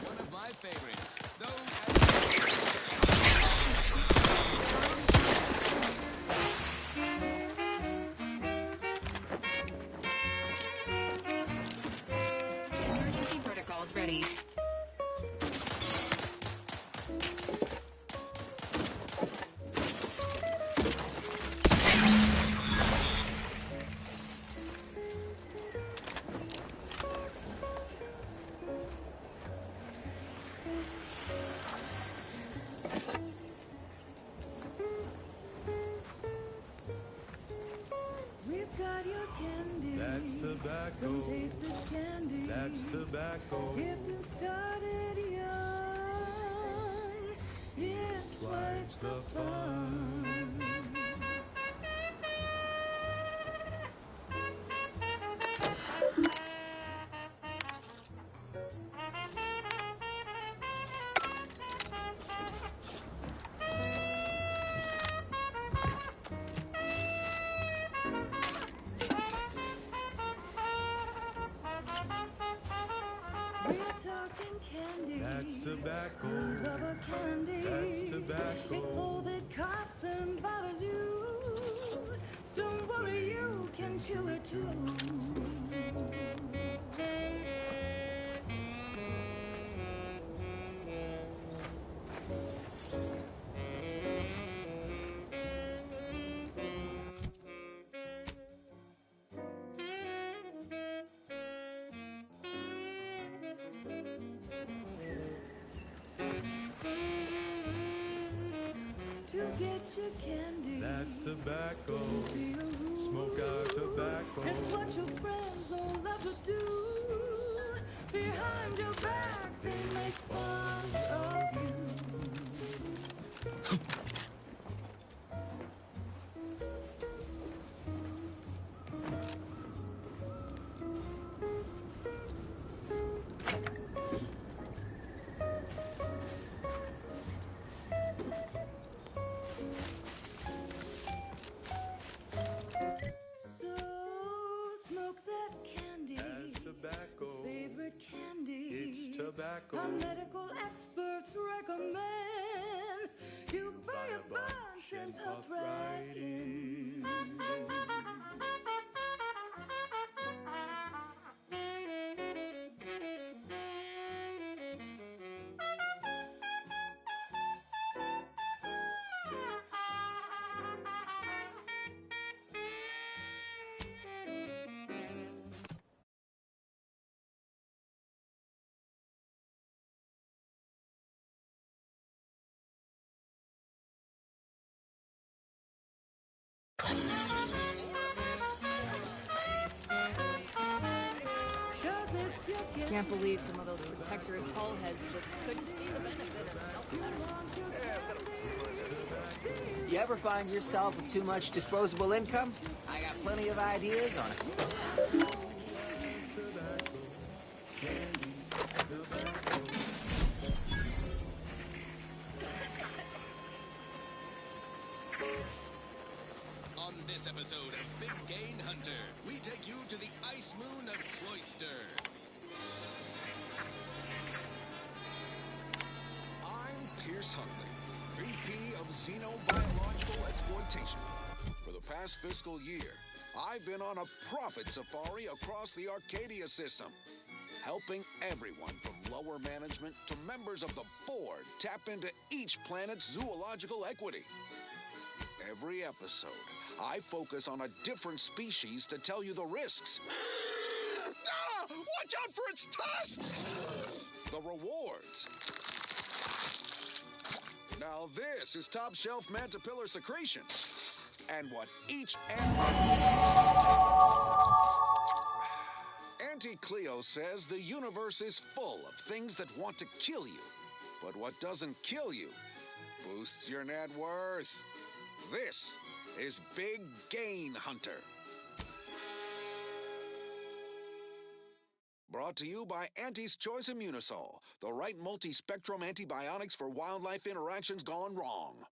One of my favorites. Emergency protocols ready. We've got your candy. That's tobacco. Come taste this candy. That's tobacco. If you started young, it's twice the fun. We're talking candy. That's tobacco. Rubber candy. That's tobacco. If all that cotton bothers you, don't worry, you can chew it too. To get your candy. That's tobacco. Be a rule. Smoke our tobacco. It's what your friends all love to do. Behind your back, they make fun of you. So smoke that candy. That's tobacco. Favorite candy. It's tobacco. Our medical experts recommend you buy a bunch and puff right in. can't believe some of those protectorate hull heads just couldn't see the benefit of self-better. You ever find yourself with too much disposable income? I got plenty of ideas on it. On this episode of Big Gain Hunter, we take you to the ice moon of Cloister. I'm Pierce Huntley, VP of Xenobiological Exploitation. For the past fiscal year, I've been on a profit safari across the Arcadia system, helping everyone from lower management to members of the board tap into each planet's zoological equity. Every episode, I focus on a different species to tell you the risks. Watch out for its tusks! The rewards. Now this is top shelf mantipillar secretion. And what each Auntie Cleo says the universe is full of things that want to kill you. But what doesn't kill you boosts your net worth. This is Big Gain Hunter. Brought to you by Auntie's Choice Immunosol, the right multi-spectrum antibiotics for wildlife interactions gone wrong.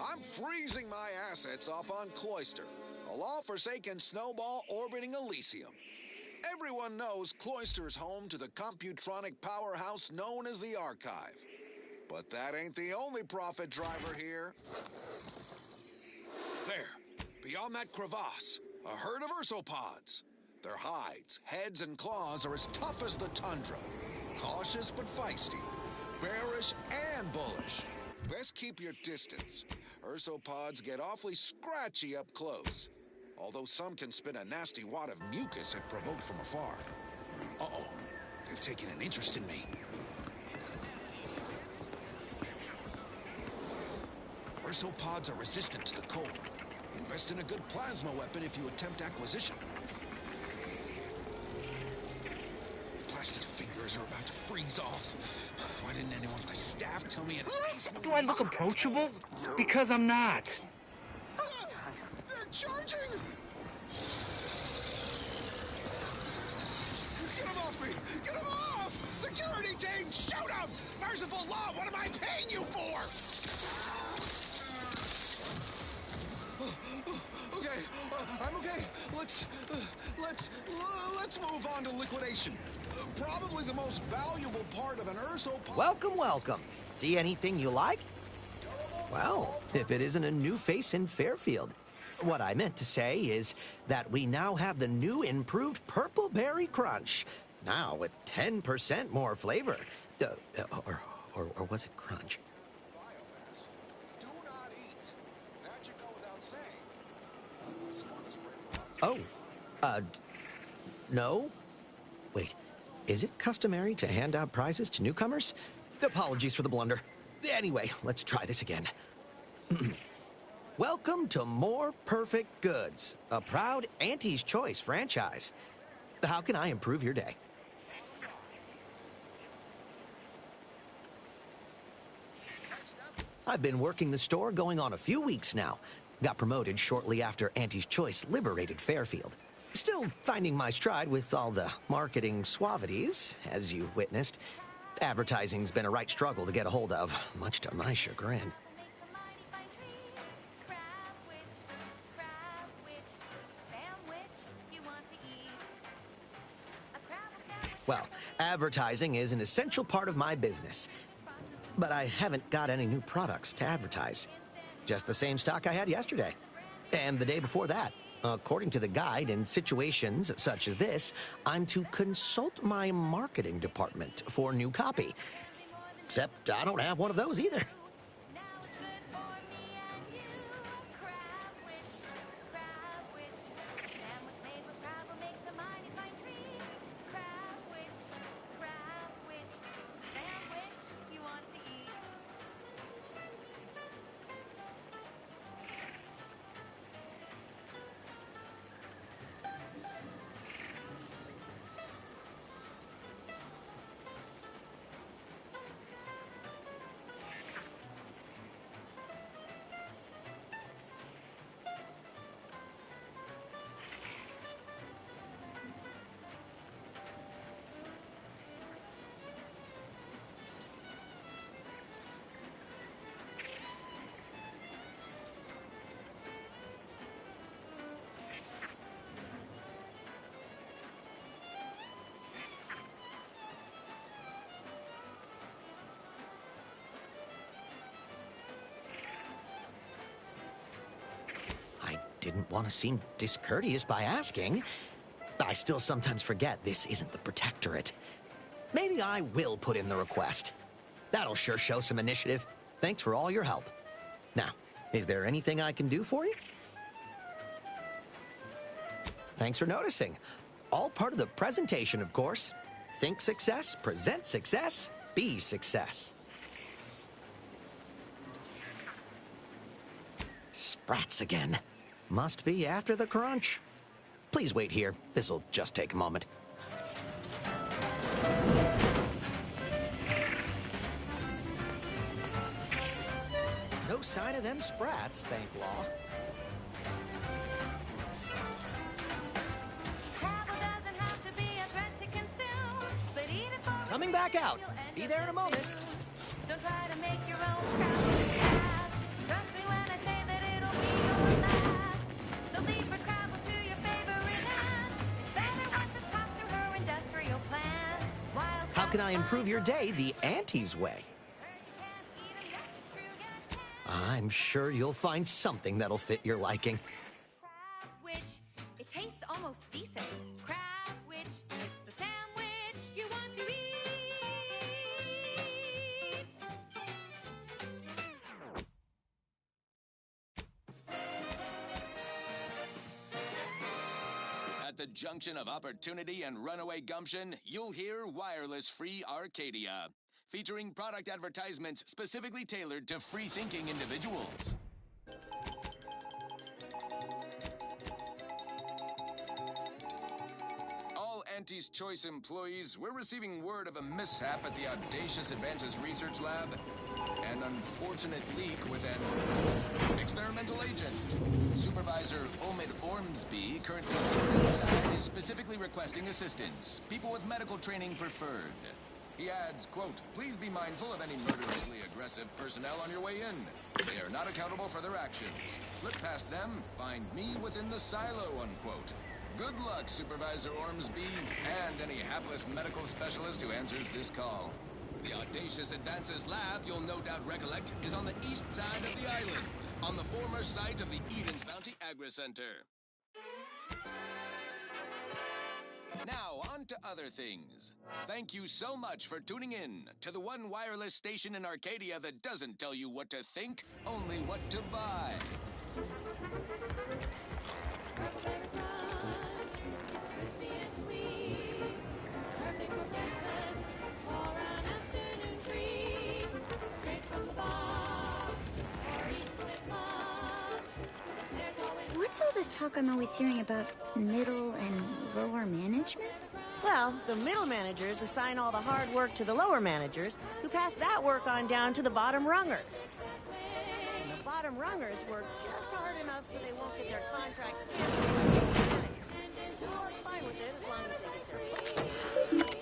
I'm freezing my assets off on Cloister, a law-forsaken snowball orbiting Elysium. Everyone knows Cloister is home to the computronic powerhouse known as the Archive. But that ain't the only profit driver here. There, beyond that crevasse, a herd of ursopods. Their hides, heads, and claws are as tough as the tundra. Cautious but feisty, bearish and bullish. Best keep your distance. Ursopods get awfully scratchy up close. Although some can spit a nasty wad of mucus if provoked from afar. Uh-oh, they've taken an interest in me. Ursopods are resistant to the cold. Invest in a good plasma weapon if you attempt acquisition. Plastic fingers are about to freeze off. Why didn't anyone on my staff tell me? Do I look approachable? Because I'm not. They're charging! Get them off me! Get them off! Security team, shoot them! Merciful law, what am I paying you for? Okay, I'm okay. Let's move on to liquidation. Probably the most valuable part of an ursopod. Welcome, welcome. See anything you like? Well, if it isn't a new face in Fairfield. What I meant to say is that we now have the new improved Purple Berry Crunch. Now with 10% more flavor. Or was it crunch? Oh, no? Wait, is it customary to hand out prizes to newcomers? Apologies for the blunder. Anyway, let's try this again. Welcome to More Perfect Goods, a proud Auntie's Choice franchise. How can I improve your day? I've been working the store going on a few weeks now. Got promoted shortly after Auntie's Choice liberated Fairfield. Still finding my stride with all the marketing suavities, as you witnessed. Advertising's been a right struggle to get a hold of, much to my chagrin. Well, advertising is an essential part of my business. But I haven't got any new products to advertise. Just the same stock I had yesterday. And the day before that. According to the guide, in situations such as this, I'm to consult my marketing department for new copy. Except I don't have one of those either. didn't want to seem discourteous by asking. I still sometimes forget this isn't the Protectorate. Maybe I will put in the request. That'll sure show some initiative. Thanks for all your help. Now, is there anything I can do for you? Thanks for noticing. All part of the presentation, of course. Think success, present success, be success. Sprats again. Must be after the crunch. Please wait here. This'll just take a moment. No sign of them sprats, thank law. Coming back out. Be there in a moment. Don't try to make your own crowd. Trust me when I say that it'll be your last. So leave for travel to your favorite land. Better once it's passed through her industrial plan. How can I improve your day the Auntie's way? I'm sure you'll find something that'll fit your liking. Which it tastes almost decent. Crab, which it's the sandwich you want to eat. At the junction of opportunity and runaway gumption, you'll hear Wireless Free Arcadia, featuring product advertisements specifically tailored to free-thinking individuals. All Auntie's Choice employees, we're receiving word of a mishap at the Audacious Advances Research Lab. An unfortunate leak with an experimental agent. Supervisor Omid Ormsby, currently seated inside, is specifically requesting assistance. People with medical training preferred. He adds, quote, please be mindful of any murderously aggressive personnel on your way in. They are not accountable for their actions. Slip past them, find me within the silo, unquote. Good luck, Supervisor Ormsby, and any hapless medical specialist who answers this call. The Audacious Advances Lab, you'll no doubt recollect, is on the east side of the island, on the former site of the Eden's Bounty Agri-Center. Now, on to other things. Thank you so much for tuning in to the one wireless station in Arcadia that doesn't tell you what to think, only what to buy. What's all this talk I'm always hearing about middle and lower management? Well, the middle managers assign all the hard work to the lower managers, who pass that work on down to the bottom rungers. And the bottom rungers work just hard enough so they won't get their contracts canceled. You're fine with it as long as they get their pay.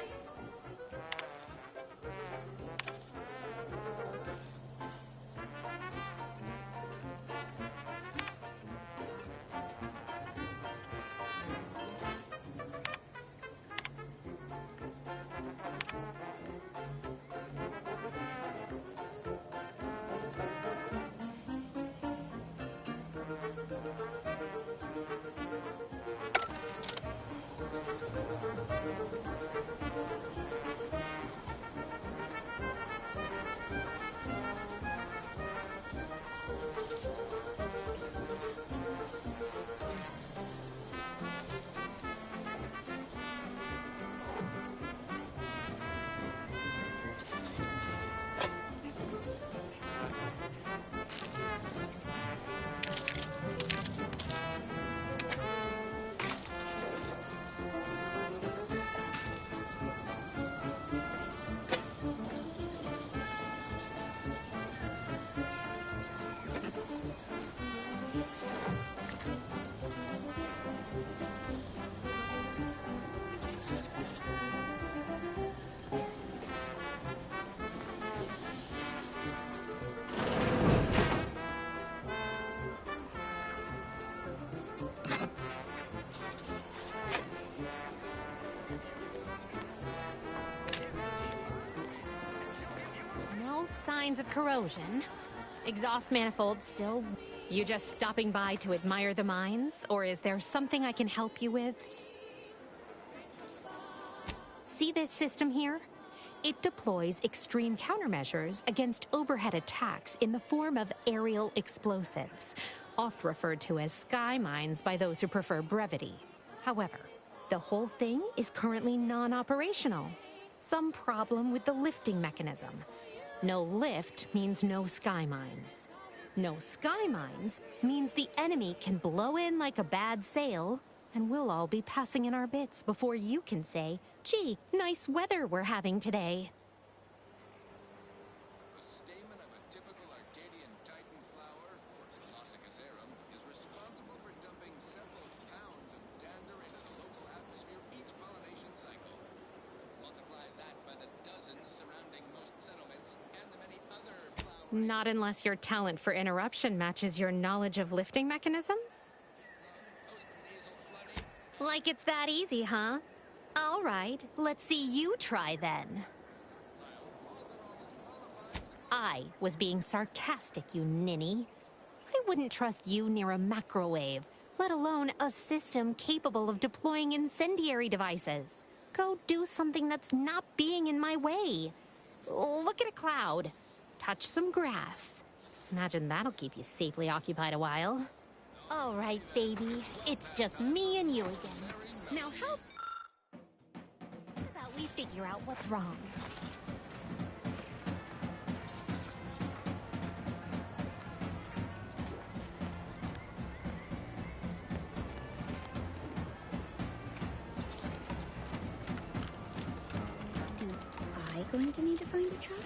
Signs of corrosion. Exhaust manifold still You just stopping by to admire the mines, or is there something I can help you with? See this system here? It deploys extreme countermeasures against overhead attacks in the form of aerial explosives, oft referred to as sky mines by those who prefer brevity. However, the whole thing is currently non-operational. Some problem with the lifting mechanism. No lift means no sky mines. No sky mines means the enemy can blow in like a bad sail, and we'll all be passing in our bits before you can say, gee, nice weather we're having today. The stamen of a typical Arcadian Titan flower, or Glossicus arum, is responsible for dumping several pounds of dander into the local atmosphere each pollination cycle. Multiply that by the dozens surrounding most settlements and the many other flowers. Not unless your talent for interruption matches your knowledge of lifting mechanisms? Like it's that easy, huh? All right, let's see you try then. I was being sarcastic, you ninny. I wouldn't trust you near a macrowave, let alone a system capable of deploying incendiary devices. Go do something that's not being in my way. Look at a cloud. Touch some grass. Imagine that'll keep you safely occupied a while. All right, baby. It's just me and you again. Now how about we figure out what's wrong? Am I going to need to find a truck?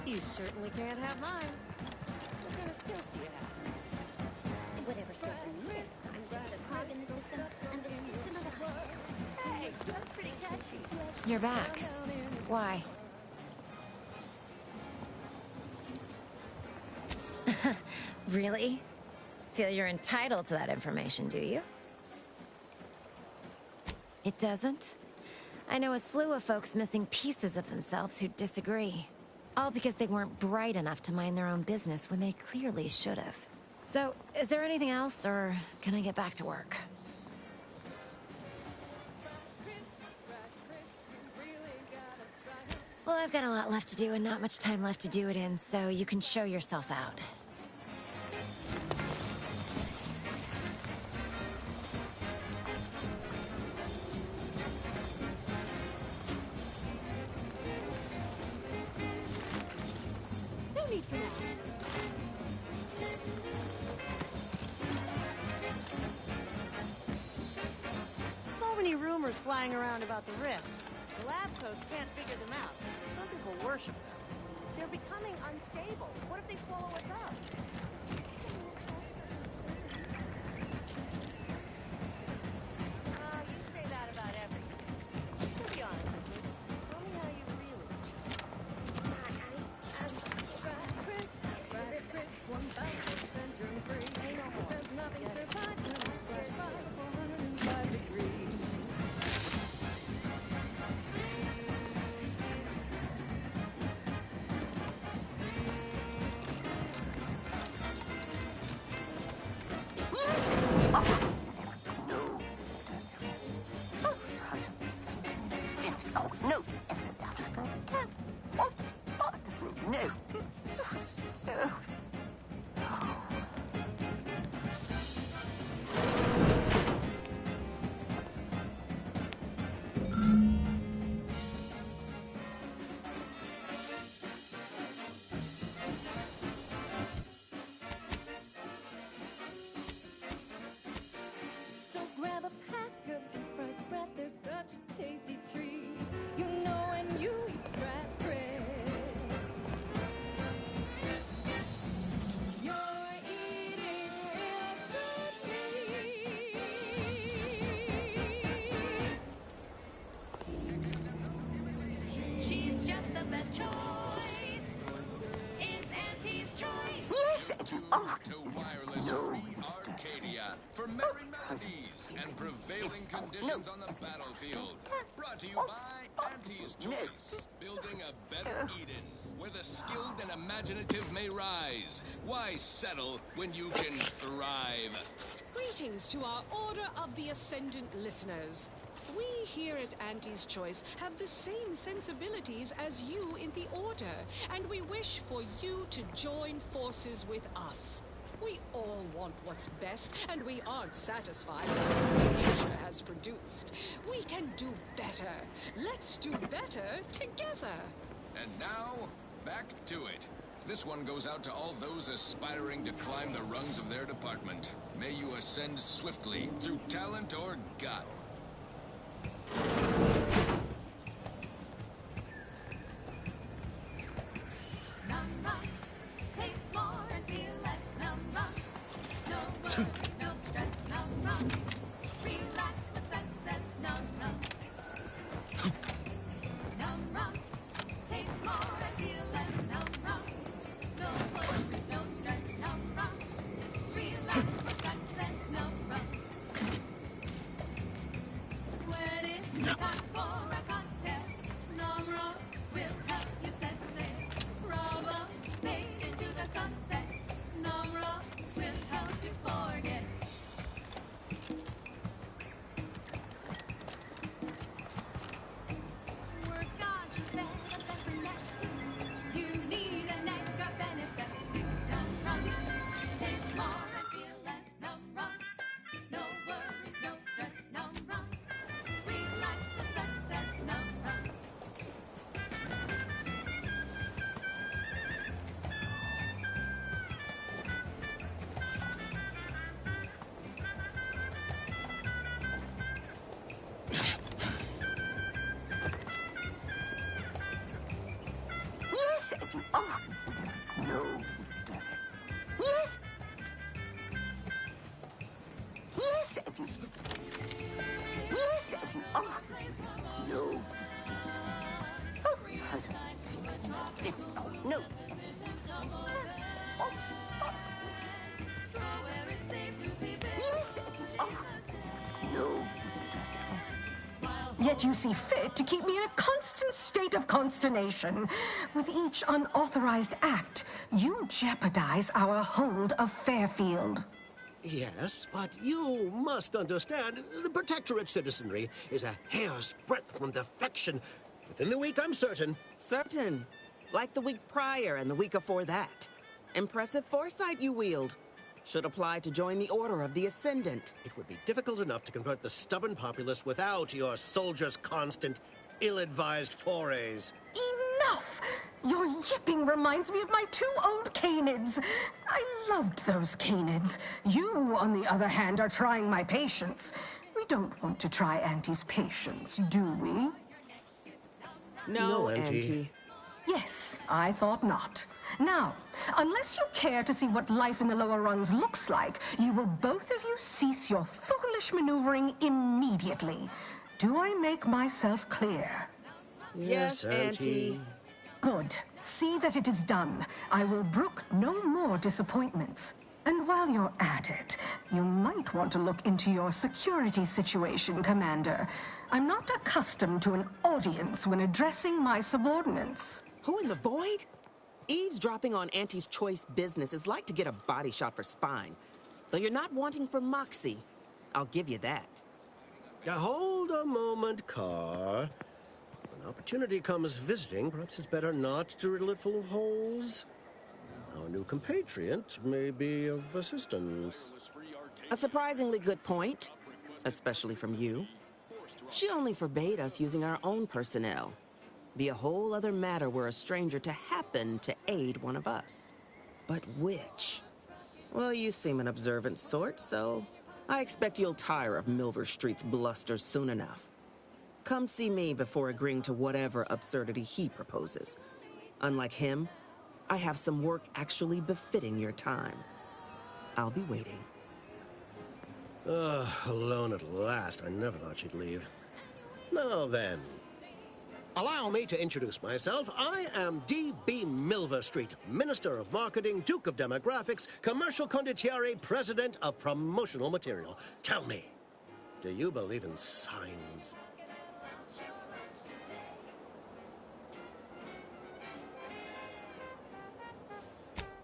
You certainly can't have mine. What kind of skills do you have? Whatever skills are needed. I'm just a cog in the system. I'm the system of a heart. Hey, that's pretty catchy. You're back. Why? Really? Feel you're entitled to that information, do you? It doesn't? I know a slew of folks missing pieces of themselves who disagree. All because they weren't bright enough to mind their own business when they clearly should have. So, is there anything else, or can I get back to work? Well, I've got a lot left to do and not much time left to do it in, so you can show yourself out. No need for that. So many rumors flying around about the rifts. The lab coats can't figure them out. Some people worship them. They're becoming unstable. What if they swallow us up? You say that about everything. To be honest with me, tell me how you really There's nothing survivable 105 degrees. So grab a pack of deep fried sprat, they're such a tasty treat. You know when you eat sprat bread, you're eating real good meat. She's just the best choice. It's Auntie's choice. Yes, to wireless free Arcadia for merry melodies and prevailing conditions on the battlefield. Brought to you by Auntie's Choice, building a better Eden. where the skilled and imaginative may rise. Why settle when you can thrive? Greetings to our Order of the Ascendant listeners. We here at Auntie's Choice have the same sensibilities as you in the Order, and we wish for you to join forces with us. We all want what's best, and we aren't satisfied with what nature has produced. We can do better. Let's do better together. And now, back to it. This one goes out to all those aspiring to climb the rungs of their department. May you ascend swiftly through talent or gut. Num rum, taste more and feel less. Num rum, no worries, no stress. Num rum, relax with success. Num rum, num rum, taste more and feel less. Num rum, no worries, no stress. Num rum, relax with success. Num rum. When it's time for a cocktail, Num rum will help you set sail. Rum made into the sunset. Num rum will help you forget. Work on your better personality. You need an extra beneficent. Num rum, taste more and feel less. Num rum, no worries, no stress. Num rum, relax with success. Num rum. Yes, oh, no. Yes. Yes, yes, oh, no. Oh, no. Yes, oh, no. Yet you see fit to keep me in a constant state of consternation. With each unauthorized act, you jeopardize our hold of Fairfield. Yes, but you must understand, the Protectorate citizenry is a hair's breadth from defection. Within the week, I'm certain. Certain. Like the week prior and the week before that. Impressive foresight you wield. Should apply to join the Order of the Ascendant. It would be difficult enough to convert the stubborn populace without your soldiers' constant, ill-advised forays. Enough! Your yipping reminds me of my 2 old canids. I loved those canids. You, on the other hand, are trying my patience. We don't want to try Auntie's patience, do we? No, Auntie. Yes, I thought not. Now, unless you care to see what life in the lower rungs looks like, you will both of you cease your foolish maneuvering immediately. Do I make myself clear? Yes, Auntie. Good. See that it is done. I will brook no more disappointments. And while you're at it, you might want to look into your security situation, Commander. I'm not accustomed to an audience when addressing my subordinates. Who in the void? Eavesdropping on Auntie's Choice business is like to get a body shot for spine. Though you're not wanting for moxie. I'll give you that. Hold a moment, Carr. When opportunity comes visiting, perhaps it's better not to riddle it full of holes. Our new compatriot may be of assistance. A surprisingly good point, especially from you. She only forbade us using our own personnel. Be a whole other matter were a stranger to happen to aid one of us. But which? Well, you seem an observant sort, so I expect you'll tire of Milver Street's bluster soon enough. Come see me before agreeing to whatever absurdity he proposes. Unlike him, I have some work actually befitting your time. I'll be waiting. Alone at last. I never thought she'd leave. Now then, allow me to introduce myself. I am D.B. Milver Street, Minister of Marketing, Duke of Demographics, Commercial Condottiere, President of Promotional Material. Tell me, do you believe in signs?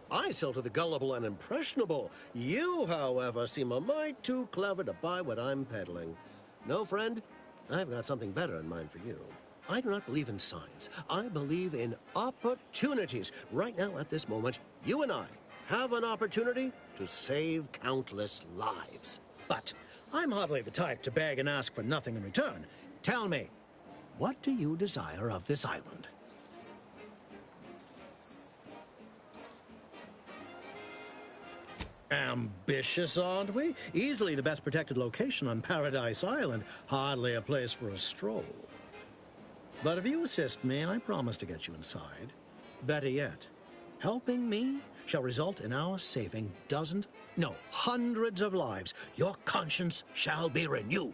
I sell to the gullible and impressionable. You, however, seem a mite too clever to buy what I'm peddling. No, friend, I've got something better in mind for you. I do not believe in signs. I believe in opportunities. Right now, at this moment, you and I have an opportunity to save countless lives. But I'm hardly the type to beg and ask for nothing in return. Tell me, what do you desire of this island? Ambitious, aren't we? Easily the best protected location on Paradise Island. Hardly a place for a stroll. But if you assist me, I promise to get you inside. Better yet, helping me shall result in our saving dozens, no, hundreds of lives. Your conscience shall be renewed.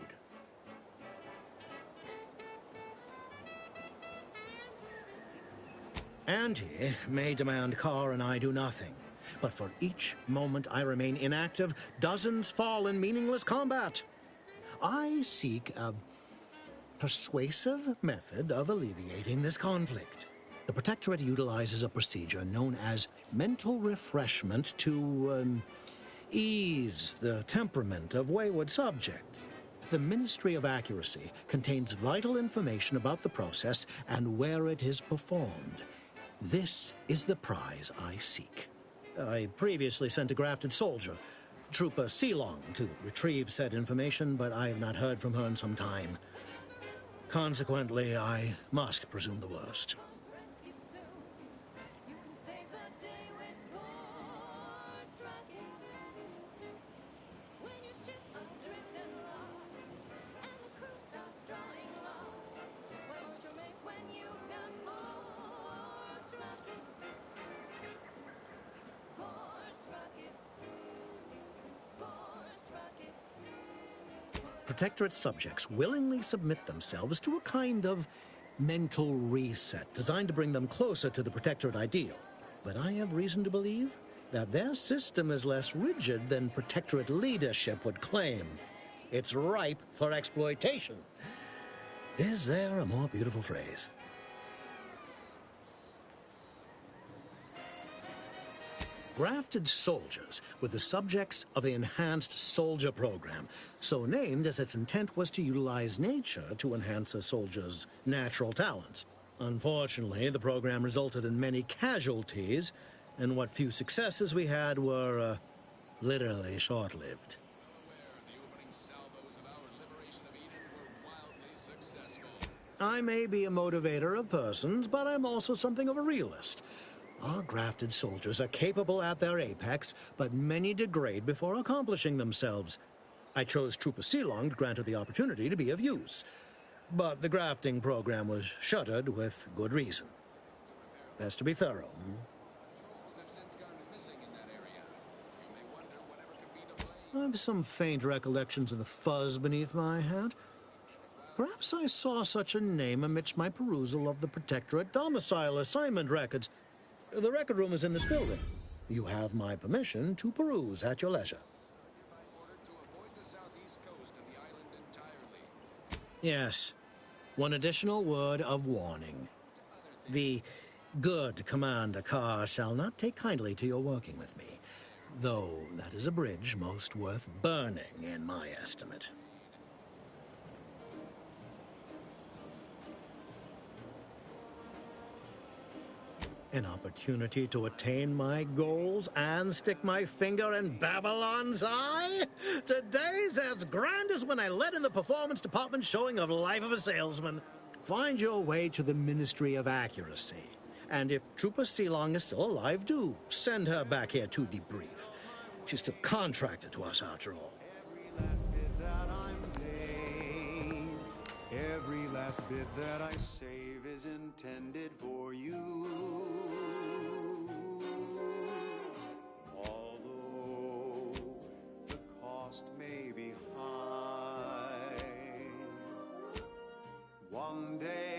Auntie may demand Carr and I do nothing. But for each moment I remain inactive, dozens fall in meaningless combat. I seek a persuasive method of alleviating this conflict. The Protectorate utilizes a procedure known as mental refreshment to ease the temperament of wayward subjects. The Ministry of Accuracy contains vital information about the process and where it is performed. This is the prize I seek. I previously sent a grafted soldier, Trooper Sealong, to retrieve said information, but I have not heard from her in some time. Consequently, I must presume the worst. Protectorate subjects willingly submit themselves to a kind of mental reset designed to bring them closer to the Protectorate ideal. But I have reason to believe that their system is less rigid than Protectorate leadership would claim. It's ripe for exploitation. Is there a more beautiful phrase? Grafted soldiers were the subjects of the Enhanced Soldier Program, so named as its intent was to utilize nature to enhance a soldier's natural talents. Unfortunately, the program resulted in many casualties, and what few successes we had were, literally short-lived. I may be a motivator of persons, but I'm also something of a realist. Our grafted soldiers are capable at their apex, but many degrade before accomplishing themselves. I chose Trooper Sealong to grant her the opportunity to be of use. But the grafting program was shuttered with good reason. Best to be thorough. I have some faint recollections of the fuzz beneath my hat. Perhaps I saw such a name amidst my perusal of the Protectorate domicile assignment records. The record room is in this building. You have my permission to peruse at your leisure. Yes. One additional word of warning. The good Commander Carr shall not take kindly to your working with me, though that is a bridge most worth burning in my estimate. An opportunity to attain my goals and stick my finger in Babylon's eye? Today's as grand as when I led in the performance department showing of Life of a Salesman. Find your way to the Ministry of Accuracy. And if Trooper Sealong is still alive, do send her back here to debrief. She's still contracted to us after all. Every last bit that I save is intended for you. Although the cost may be high, one day